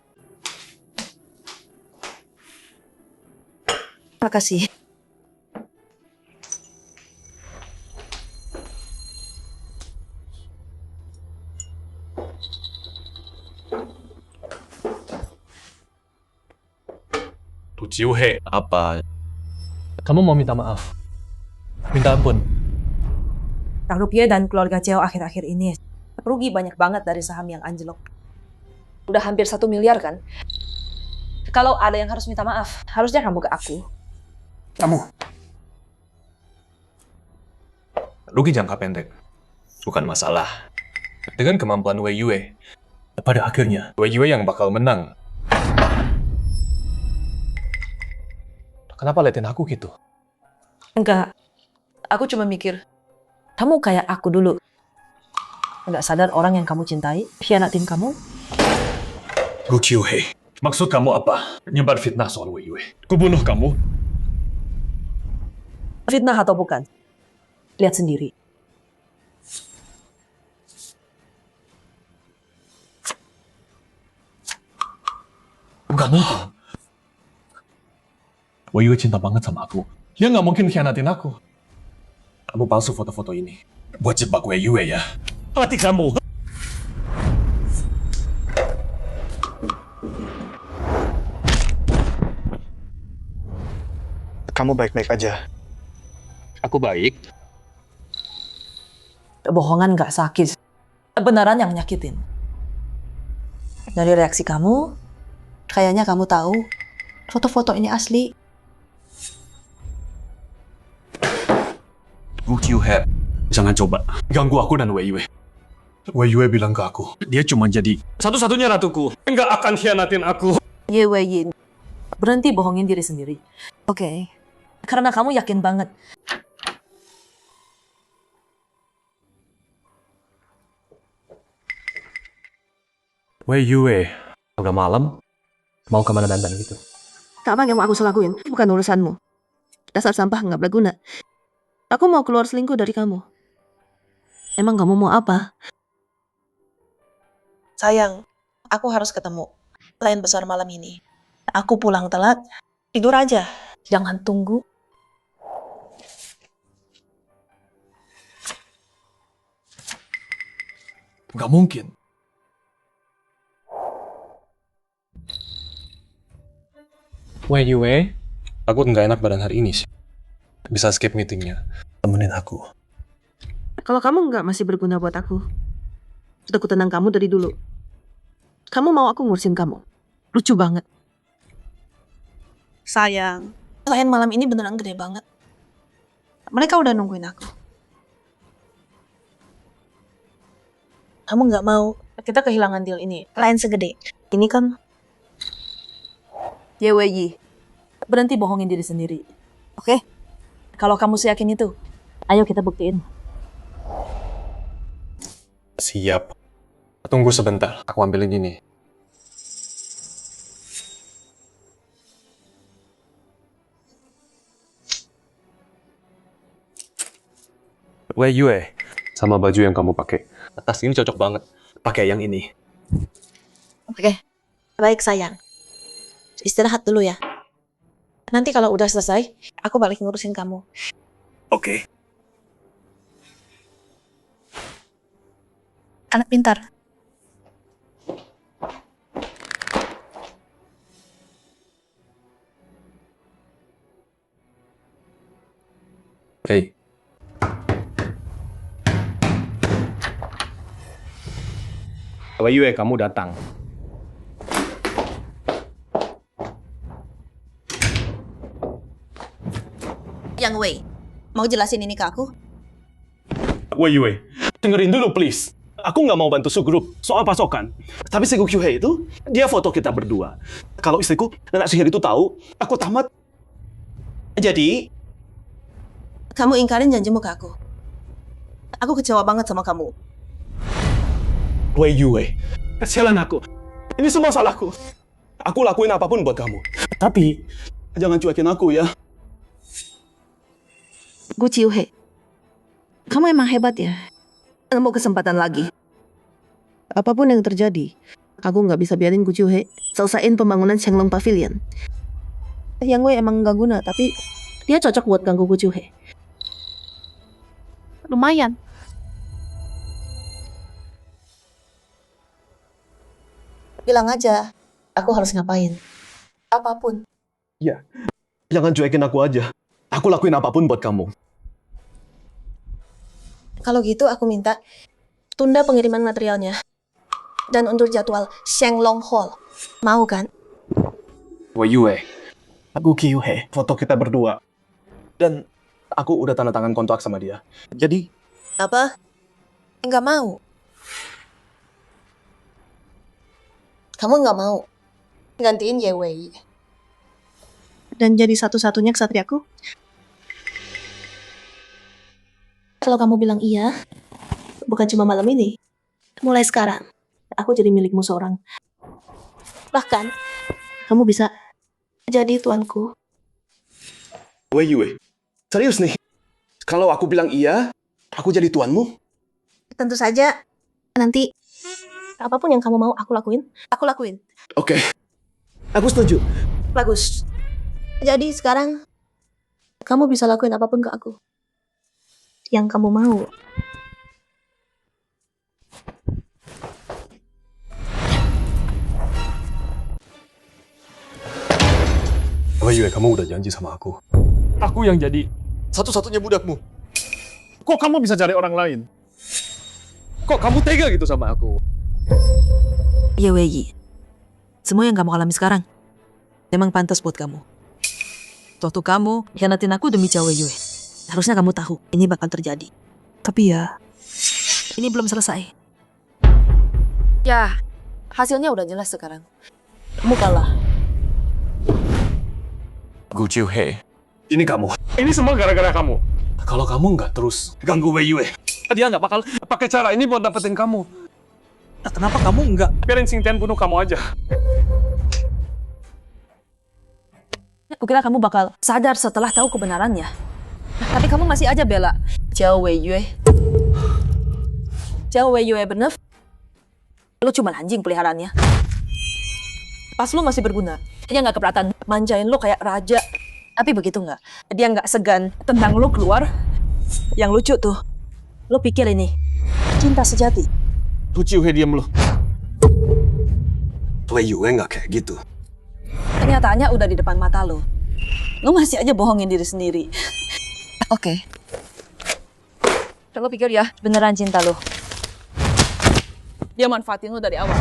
Makasih. Tuh Kyuhei, Apa? kamu mau minta maaf? Minta ampun. Kang Rupiah dan keluarga Zhao akhir-akhir ini rugi banyak banget dari saham yang anjlok. Udah hampir 1 miliar kan? Kalau ada yang harus minta maaf, harusnya kamu ke aku. Kamu. Rugi jangka pendek. Bukan masalah. Dengan kemampuan Weiyue, pada akhirnya Weiyue yang bakal menang. Kenapa liatin aku gitu? Enggak, aku cuma mikir, kamu kayak aku dulu. Enggak sadar orang yang kamu cintai, hianatin kamu. Gu Kyuhei, maksud kamu apa? Nyebar fitnah soal Weiyue. Kubunuh kamu? Fitnah atau bukan? Lihat sendiri. Gak mungkin. Weiyue cinta banget sama aku. Dia nggak mungkin khianatin aku. Kamu palsu foto-foto ini. Buat jebak Weiyue ya. Hati kamu. Kamu baik-baik aja. Aku baik. Bohongan gak sakit. Beneran yang nyakitin. Dari reaksi kamu, kayaknya kamu tahu foto-foto ini asli. Gu Kyuhei, jangan coba ganggu aku dan Weiyue. Weiyue bilang ke aku, dia cuma jadi satu-satunya ratuku. Nggak akan khianatin aku. Ye Wei, berhenti bohongin diri sendiri. Oke. Karena kamu yakin banget. Weiyue, udah malam. Mau kemana dandan gitu? Apa yang mau aku lakuin? Bukan urusanmu. Dasar sampah nggak berguna. Aku mau keluar selingkuh dari kamu. Emang kamu mau apa? Sayang, aku harus ketemu. Klien besar malam ini. Aku pulang telat, tidur aja. Jangan tunggu. Nggak mungkin. Weiyue, aku nggak enak badan hari ini sih. Bisa skip meetingnya. Temenin aku. Kalau kamu nggak masih berguna buat aku, sudah aku tenang kamu dari dulu. Kamu mau aku ngurusin kamu? Lucu banget. Sayang, klien malam ini beneran gede banget. Mereka udah nungguin aku. Kamu nggak mau kita kehilangan deal ini. Klien segede. Ini kan Ye Wei, berhenti bohongin diri sendiri. Oke? Kalau kamu yakin itu, ayo kita buktiin. Siap. Tunggu sebentar, aku ambilin ini. Wei Yue. Sama baju yang kamu pakai. Tas ini cocok banget. Pakai yang ini. Oke, baik sayang. Istirahat dulu ya. Nanti kalau udah selesai, aku balik ngurusin kamu. Oke. Anak pintar. Hei. Wei Yue, kamu datang. Yang Wei, mau jelasin ini ke aku? Wei Yue, dengerin dulu please. Aku nggak mau bantu subgrup soal pasokan. Tapi si Gu Hei itu, dia foto kita berdua. Kalau istriku, anak sihir itu tahu, aku tamat. Jadi, Kamu ingkarin janjimu ke aku. Aku kecewa banget sama kamu. Wei Yue, kesialan aku. Ini semua salahku. Aku lakuin apapun buat kamu. Tapi, jangan cuekin aku ya. Gu Chiuhe, kamu emang hebat ya. Nemu kesempatan lagi. Apapun yang terjadi, aku nggak bisa biarin Gu Chiuhe selesaiin pembangunan Shenglong Pavilion. Yang Wei emang nggak guna, tapi dia cocok buat ganggu Gu Chiuhe. Lumayan. Bilang aja, aku harus ngapain. Apapun. Ya, jangan cuekin aku aja. Aku lakuin apapun buat kamu. Kalau gitu aku minta tunda pengiriman materialnya. Dan undur jadwal Shenglong Hall. Mau kan? Wei Yue, aku Gu Hei, foto kita berdua. Dan aku udah tanda tangan kontrak sama dia. Jadi, Apa? Nggak mau. Kamu nggak mau gantiin Ye Wei. Dan jadi satu-satunya kesatriaku. Kalau kamu bilang iya, bukan cuma malam ini. Mulai sekarang, aku jadi milikmu seorang. Bahkan, kamu bisa jadi tuanku. Wei Yue, serius nih? Kalau aku bilang iya, aku jadi tuanmu? Tentu saja, nanti apapun yang kamu mau aku lakuin, aku lakuin. Oke, aku setuju. Bagus. Jadi sekarang, kamu bisa lakuin apapun ke aku. Yang kamu mau. Wei Yue, kamu udah janji sama aku. Aku yang jadi Satu-satunya budakmu. Kok kamu bisa cari orang lain? Kok kamu tega gitu sama aku? Ya Wei, semua yang kamu alami sekarang memang pantas buat kamu. Waktu kamu hianatin aku demi Wei Yue. Harusnya kamu tahu ini bakal terjadi. Tapi ya, ini belum selesai. Ya, hasilnya udah jelas sekarang. Kamu kalah. Gu Hei, ini kamu. Ini semua gara-gara kamu. Kalau kamu nggak terus Ganggu Wei Yue, Dia nggak bakal pakai cara ini buat dapetin kamu. Nah, kenapa kamu nggak biarin Xingtian bunuh kamu aja? Aku kira kamu bakal sadar setelah tahu kebenarannya. Tapi kamu masih aja bela Wei Yue. Wei Yue bener. Lu cuma anjing peliharaannya. Pas lu masih berguna, dia nggak keberatan manjain lu kayak raja. Tapi begitu nggak? Dia nggak segan tendang lu keluar. Yang lucu tuh, lu pikir ini cinta sejati. Gu Hei diam lu. Wei Yue nggak kayak gitu. Kenyataannya udah di depan mata lu. Lu masih aja bohongin diri sendiri. Oke. Lu pikir ya beneran cinta lu? Dia manfaatin lu dari awal.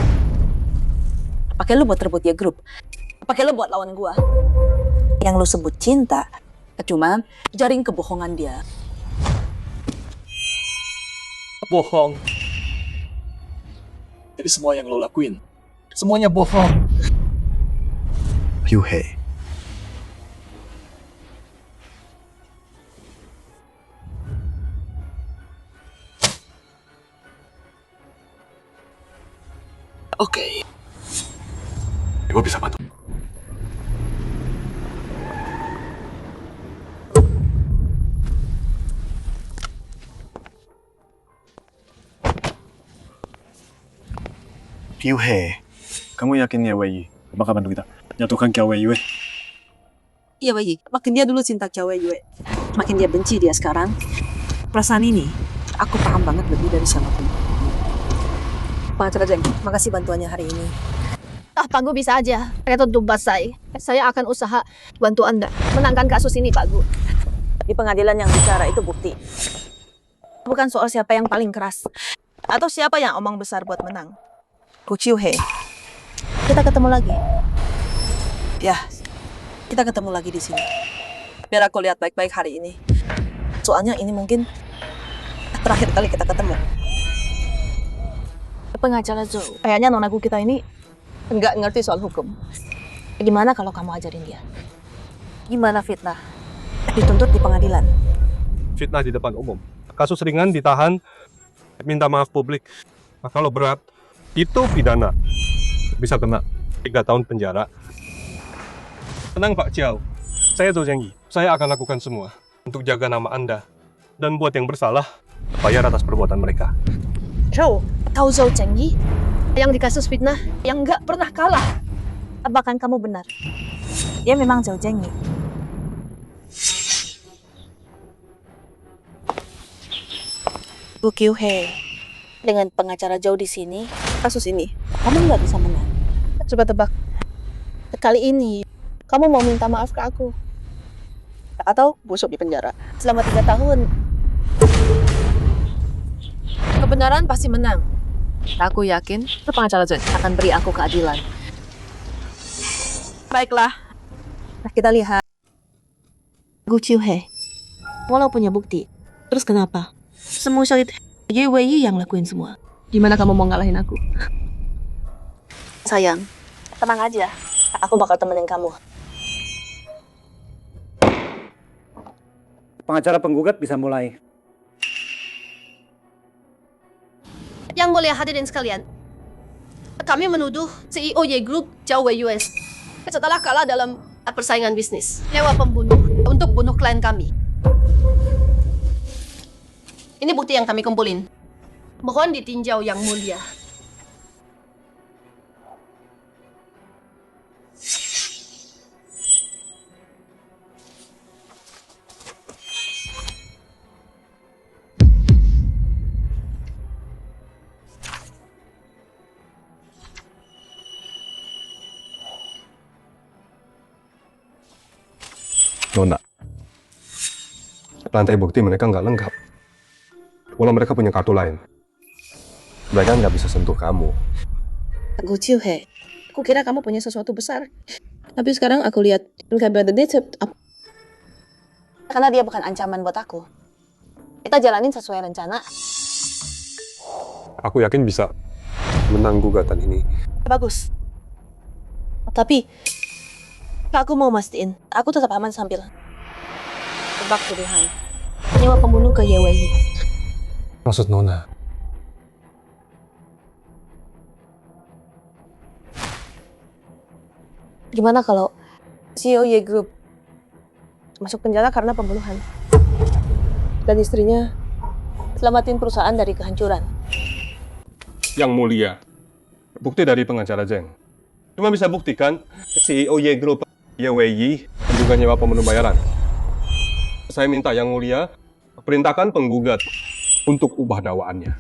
Pakai lu buat rebut dia grup. Pakai lu buat lawan gua. Yang lu sebut cinta, cuma jaring kebohongan dia. Bohong. Jadi semua yang lo lakuin, semuanya bohong. Gu Hei, Oke. Gue bisa bantu. Kyuhei, kamu yakin ya Wei bakal bantu kita jatuhkan Kiao Wei? Iya, Wei. Makin dia dulu cinta cewek Yue, makin dia benci dia sekarang. Perasaan ini, aku paham banget lebih dari siapapun. Pengacara Jeng, makasih bantuannya hari ini. Ah, Pak Gu bisa aja. Itu tugas saya. Saya akan usaha bantu Anda menangkan kasus ini, Pak Gu. Di pengadilan yang bicara itu bukti. Bukan soal siapa yang paling keras. Atau siapa yang omong besar buat menang. Gu Kyuhei, kita ketemu lagi. Ya, kita ketemu lagi di sini. Biar aku lihat baik-baik hari ini. Soalnya ini mungkin terakhir kali kita ketemu. Pengacara Zhou, kayaknya nonaku kita ini nggak ngerti soal hukum. Gimana kalau kamu ajarin dia? Gimana fitnah? Dituntut di pengadilan. Fitnah di depan umum. Kasus ringan ditahan, minta maaf publik. Nah, kalau berat, itu pidana. Bisa kena 3 tahun penjara. Tenang Pak Chiao, saya Zhou Zhengyi. Saya akan lakukan semua untuk jaga nama Anda. Dan buat yang bersalah, bayar atas perbuatan mereka. Zhou, kau Zhou Zhengyi yang di kasus fitnah yang nggak pernah kalah. Apakah kamu benar? Dia memang Zhou Zhengyi. Gu Kyuhei, dengan pengacara Zhou di sini, kasus ini, kamu nggak bisa menang. Coba tebak. Kali ini, kamu mau minta maaf ke aku? Atau busuk di penjara selama 3 tahun? Kebenaran pasti menang. Aku yakin pengacara Zhou akan beri aku keadilan. Baiklah. Nah, kita lihat. Gu Kyuhei, walau punya bukti, terus kenapa? Semua syahid Ye Wei yang lakuin semua. Gimana kamu mau ngalahin aku? Sayang, tenang aja. Aku bakal temenin kamu. Pengacara penggugat bisa mulai. Yang mulia hadirin sekalian, kami menuduh CEO Y Group Zhao Wei US setelah kalah dalam persaingan bisnis nyewa pembunuh untuk bunuh klien kami. Ini bukti yang kami kumpulin. Mohon ditinjau yang mulia. Nona, rantai bukti mereka nggak lengkap. Walau mereka punya kartu lain, mereka nggak bisa sentuh kamu. Gu Kyuhei, aku kira kamu punya sesuatu besar. Tapi sekarang aku lihat nggak berada di Karena dia bukan ancaman buat aku. Kita jalanin sesuai rencana. Aku yakin bisa menang gugatan ini. Bagus. Tapi aku mau mastiin, aku tetap aman sambil tebak tuduhan nyewa pembunuh ke Ye Wei. Maksud Nona? Gimana kalau CEO Y Group masuk penjara karena pembunuhan dan istrinya selamatin perusahaan dari kehancuran? Yang mulia, bukti dari pengacara Zheng cuma bisa buktikan CEO Y Group Ye Wei juga nyewa pembunuh bayaran. Saya minta yang mulia perintahkan penggugat untuk ubah dakwaannya.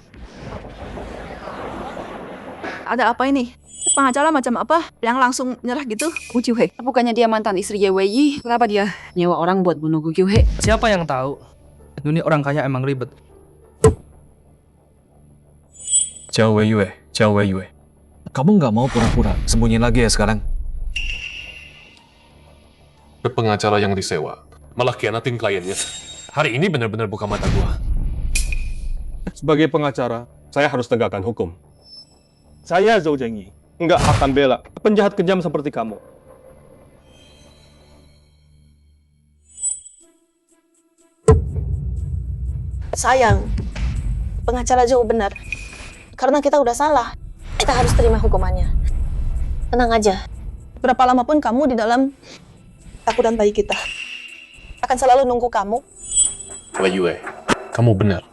Ada apa ini? Pengacara macam apa yang langsung nyerah gitu? Gu Kyuhei, bukannya dia mantan istri Ye Wei? Kenapa dia nyewa orang buat bunuh Gu Kyuhei? Siapa yang tahu? Dunia orang kaya emang ribet. Zhao Wei Yue. Kamu nggak mau pura-pura sembunyi lagi ya sekarang? Pengacara yang disewa malah khianatin kliennya. Hari ini benar-benar buka mata gua. Sebagai pengacara, saya harus tegakkan hukum. Saya Zhou Zhengyi nggak akan bela penjahat kejam seperti kamu. Sayang, pengacara Zhou benar. Karena kita udah salah. Kita harus terima hukumannya. Tenang aja. Berapa lama pun kamu di dalam aku dan bayi kita akan selalu nunggu kamu. Wei Yue, kamu benar.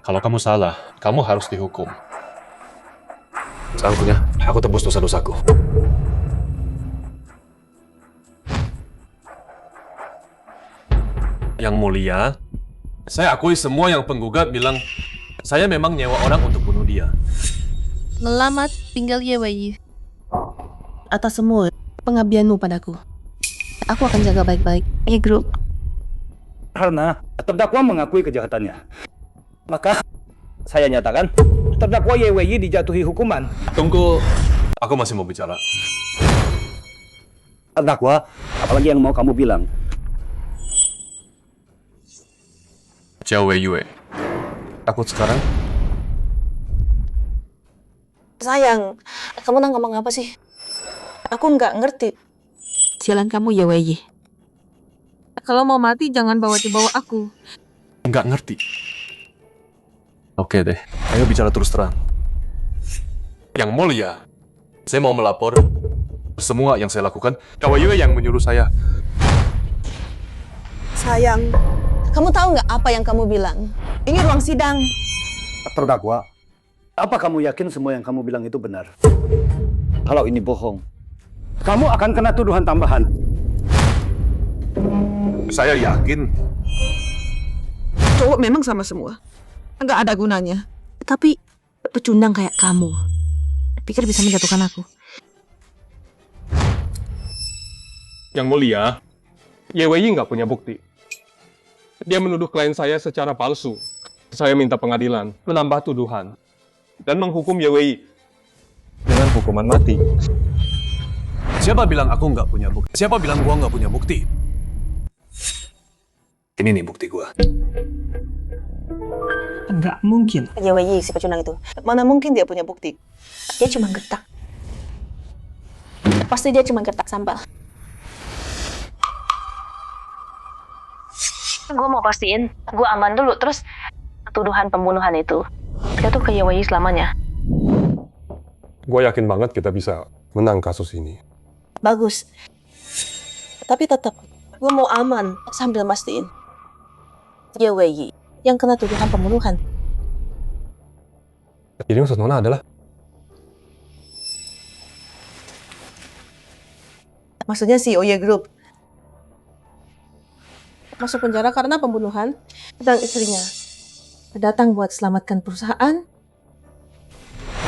Kalau kamu salah, kamu harus dihukum. Seangkunya, aku tebus dosa-dosaku. Yang mulia, saya akui semua yang penggugat bilang saya memang nyewa orang untuk bunuh dia. Selamat tinggal Ye Wei. Atas semua pengabdianmu padaku. Aku akan jaga baik-baik. Ye Group. Karena terdakwa mengakui kejahatannya, maka saya nyatakan terdakwa Ye Wei dijatuhi hukuman. Tunggu, aku masih mau bicara. Terdakwa, apalagi yang mau kamu bilang? Jiao Wei Yue, takut sekarang? Sayang, kamu ngomong apa sih? Aku nggak ngerti. Sialan kamu Ye Wei. Kalau mau mati jangan bawa aku. Nggak ngerti. Oke deh, ayo bicara terus terang. Yang mulia, saya mau melapor semua yang saya lakukan. Jiao Wei Yue yang menyuruh saya. Sayang, kamu tahu nggak apa yang kamu bilang? Ini ruang sidang. Terdakwa, apa kamu yakin semua yang kamu bilang itu benar? Kalau ini bohong, kamu akan kena tuduhan tambahan. Saya yakin. Cowok memang sama semua. Nggak ada gunanya. Tapi pecundang kayak kamu, pikir bisa menjatuhkan aku? Yang mulia, Ye Wei nggak punya bukti. Dia menuduh klien saya secara palsu. Saya minta pengadilan menambah tuduhan dan menghukum Ye Wei dengan hukuman mati. Siapa bilang aku nggak punya bukti? Siapa bilang gua nggak punya bukti? Ini nih bukti gua. Nggak mungkin. Ye Wei si pecundang itu. Mana mungkin dia punya bukti? Dia cuma gertak. Pasti dia cuma gertak sampah. Gue mau pastiin, gue aman dulu. Terus tuduhan pembunuhan itu jatuh ke Ye Wei selamanya. Gue yakin banget kita bisa menang kasus ini. Bagus. Tapi tetap, gue mau aman sambil mastiin Ye Wei yang kena tuduhan pembunuhan. Jadi maksud Nona adalah? Maksudnya CEO Ye Group masuk penjara karena pembunuhan dan istrinya datang buat selamatkan perusahaan.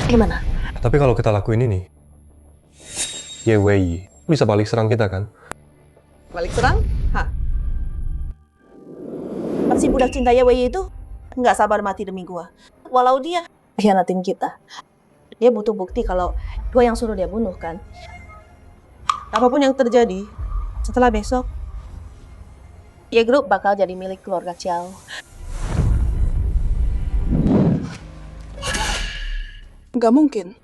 Gimana? Tapi kalau kita lakuin ini, Ye Wei bisa balik serang kita kan? Balik serang? Hah? Si budak cinta Ye Wei itu nggak sabar mati demi gua. Walau dia khianatin kita. Dia butuh bukti kalau gua yang suruh dia bunuh kan. Apapun yang terjadi, setelah besok Ye Group bakal jadi milik keluarga Chiao. Nggak mungkin.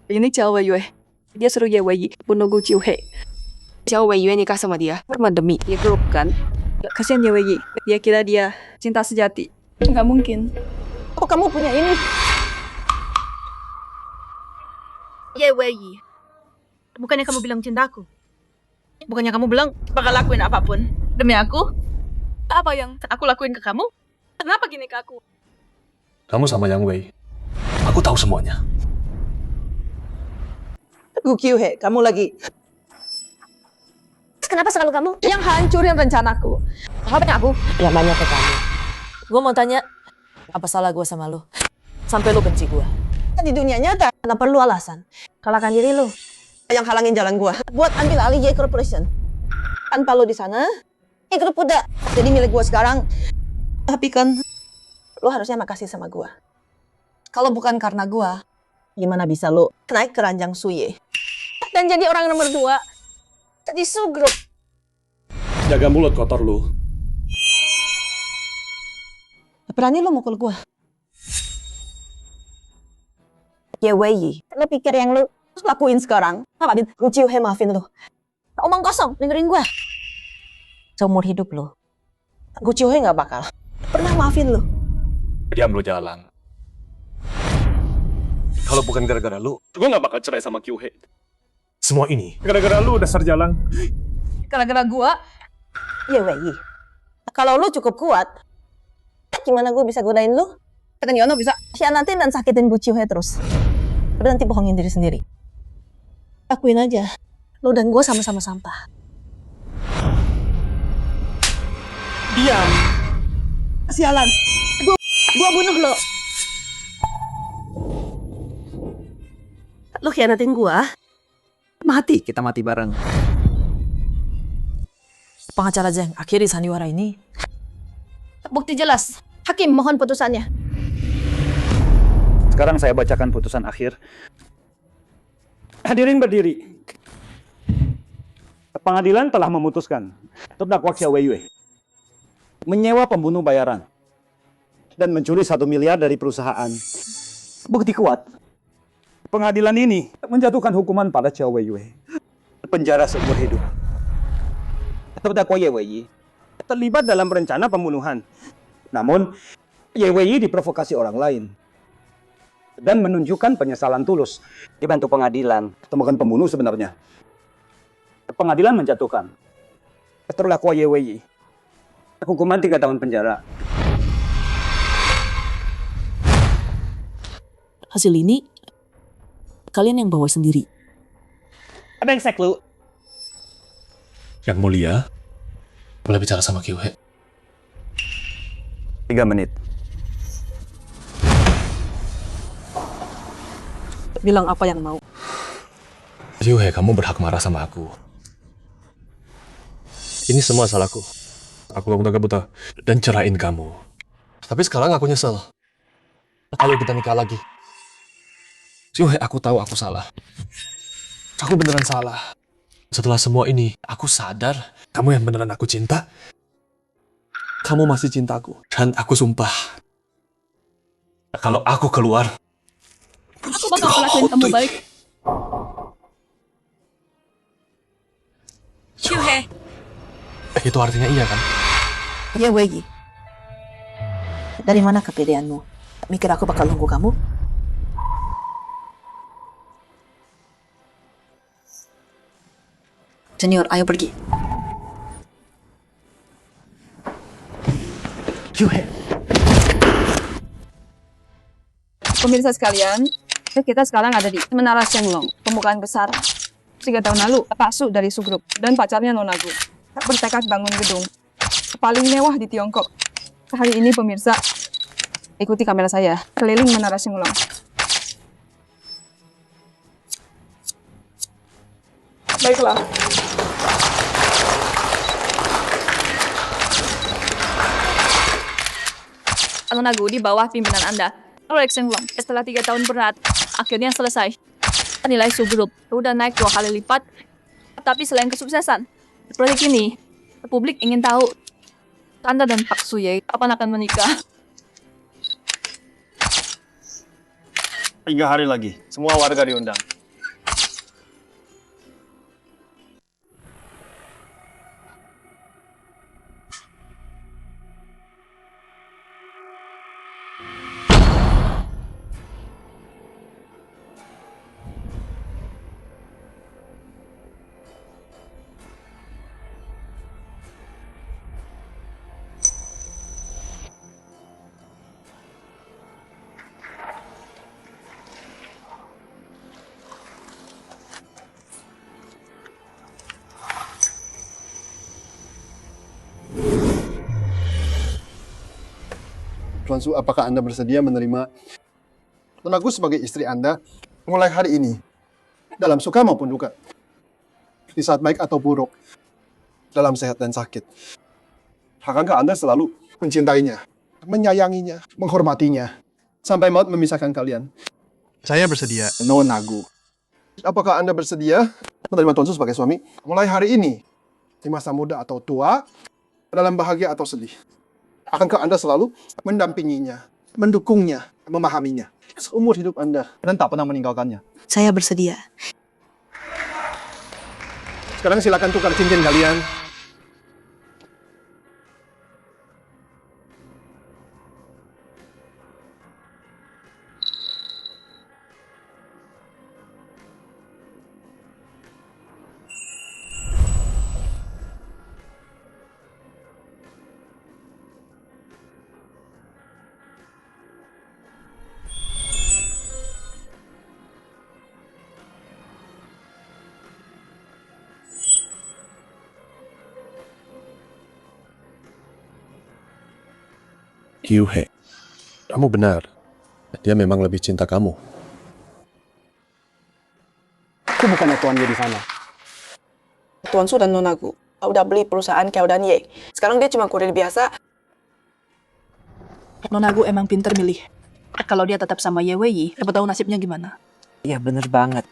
Ini Jiao Wei Yue. Dia suruh Ye Wei bunuh Gu Jiuhe. Jiao Wei Yue nikah sama dia cuma demi Ye Group kan? Kasihan Ye Wei. Dia kira dia cinta sejati. Nggak mungkin. Oh, kamu punya ini? Ye Wei, bukannya kamu bilang cintaku? Bukannya kamu bilang bakal lakuin apapun demi aku? Apa yang aku lakuin ke kamu? Kenapa gini ke aku? Kamu sama Yang Wei. Aku tahu semuanya. Gu Qiuhe, kamu lagi. Kenapa selalu kamu? Yang hancurin rencanaku. Apa aku? Yang banyak ke kamu. Gue mau tanya, apa salah gue sama lu? Sampai lu benci gue. Kan di dunia nyata, nggak perlu alasan. Kalahkan diri lu. Yang halangin jalan gue buat ambil alih Ye Corporation. Tanpa lu di sana, Ye Group udah jadi milik gue sekarang. Tapi kan, lu harusnya makasih sama gue. Kalau bukan karena gue, gimana bisa lu naik ke ranjang Suye dan jadi orang nomor 2 di Su Group? Jaga mulut kotor lu. Berani lu mukul gue? Ye Wei, lu pikir yang lu lakuin sekarang apa? Gu Qiuhe maafin lu? Omong kosong, dengerin gue. Seumur hidup lu, Gu Qiuhe nggak bakal pernah maafin lu. Diam lu jalan. Kalau bukan gara-gara lu, gue gak bakal cerai sama Kyu Hei. semua ini Gara-gara lu dasar jalan. Gara-gara gua, ya Wei. Kalau lu cukup kuat, gimana gue bisa godain lu? Kata Yono bisa hianatin dan sakitin Bu Chiu Hei terus. Udah nanti bohongin diri sendiri. Akuin aja, lu dan gue sama-sama sampah. Diam. Sialan, gua bunuh lo. Lu hianatin gua, Mati, kita mati bareng. Pengacara Zeng, akhiri sandiwara ini. Bukti jelas. Hakim, mohon putusannya. Sekarang saya bacakan putusan akhir. Hadirin berdiri. Pengadilan telah memutuskan terdakwa Xiao Weiyue menyewa pembunuh bayaran dan mencuri 1 miliar dari perusahaan. Bukti kuat. Pengadilan ini menjatuhkan hukuman pada Xiao Weiyue penjara seumur hidup. Terdakwa Ye Wei terlibat dalam rencana pembunuhan. Namun, Ye Wei diprovokasi orang lain dan menunjukkan penyesalan tulus. Dibantu pengadilan temukan pembunuh sebenarnya. Pengadilan menjatuhkan terdakwa Ye Wei hukuman 3 tahun penjara. Hasil ini, kalian yang bawa sendiri. Apa yang seklu? Yang mulia, boleh bicara sama Kyu Hei? 3 menit. Bilang apa yang mau. Kyu Hei, kamu berhak marah sama aku. Ini semua salahku. Aku buta-buta dan cerain kamu. Tapi sekarang aku nyesel. Ayo kita nikah lagi. Kyu Hei, aku tahu aku salah. Aku beneran salah. Setelah semua ini, aku sadar kamu yang beneran aku cinta. Kamu masih cintaku. Dan aku sumpah, kalau aku keluar, Aku bakal lakuin kamu baik. Kyu Hei. Itu artinya iya kan? Ya Wei. Dari mana kepedeanmu? Mikir aku bakal nunggu kamu? Senior, ayo pergi. Pemirsa sekalian, kita sekarang ada di Menara Shenglong, pembukaan besar. 3 tahun lalu, Pak Su dari Su Group dan pacarnya Nona Gu bertekad bangun gedung paling mewah di Tiongkok. Hari ini pemirsa, ikuti kamera saya keliling Menara Shenglong. Baiklah. Nona Gu di bawah pimpinan Anda. Proyek Shenglong setelah 3 tahun berat, akhirnya selesai. Nilai Su Group udah naik 2 kali lipat. Tapi selain kesuksesan, proyek ini, publik ingin tahu Anda dan Pak Suye kapan akan menikah. 3 hari lagi, semua warga diundang. Tuan Su, apakah Anda bersedia menerima Nona Gu sebagai istri Anda mulai hari ini, dalam suka maupun duka, di saat baik atau buruk, dalam sehat dan sakit? Akankah Anda selalu mencintainya, menyayanginya, menghormatinya, sampai maut memisahkan kalian? Saya bersedia. Nona Gu, apakah Anda bersedia menerima Tuan Su sebagai suami mulai hari ini, di masa muda atau tua, dalam bahagia atau sedih? Akankah Anda selalu mendampinginya, mendukungnya, memahaminya seumur hidup Anda dan tak pernah meninggalkannya? Saya bersedia. Sekarang silakan tukar cincin kalian. Kyuhei. Kamu benar. Dia memang lebih cinta kamu. Aku bukannya tuan Ye di sana. Tuan Su dan Nona Gu udah beli perusahaan Kiao dan Ye. Sekarang dia cuma kurir biasa. Nona Gu emang pinter milih. Kalau dia tetap sama Ye Wei, siapa tahu nasibnya gimana. Iya bener banget.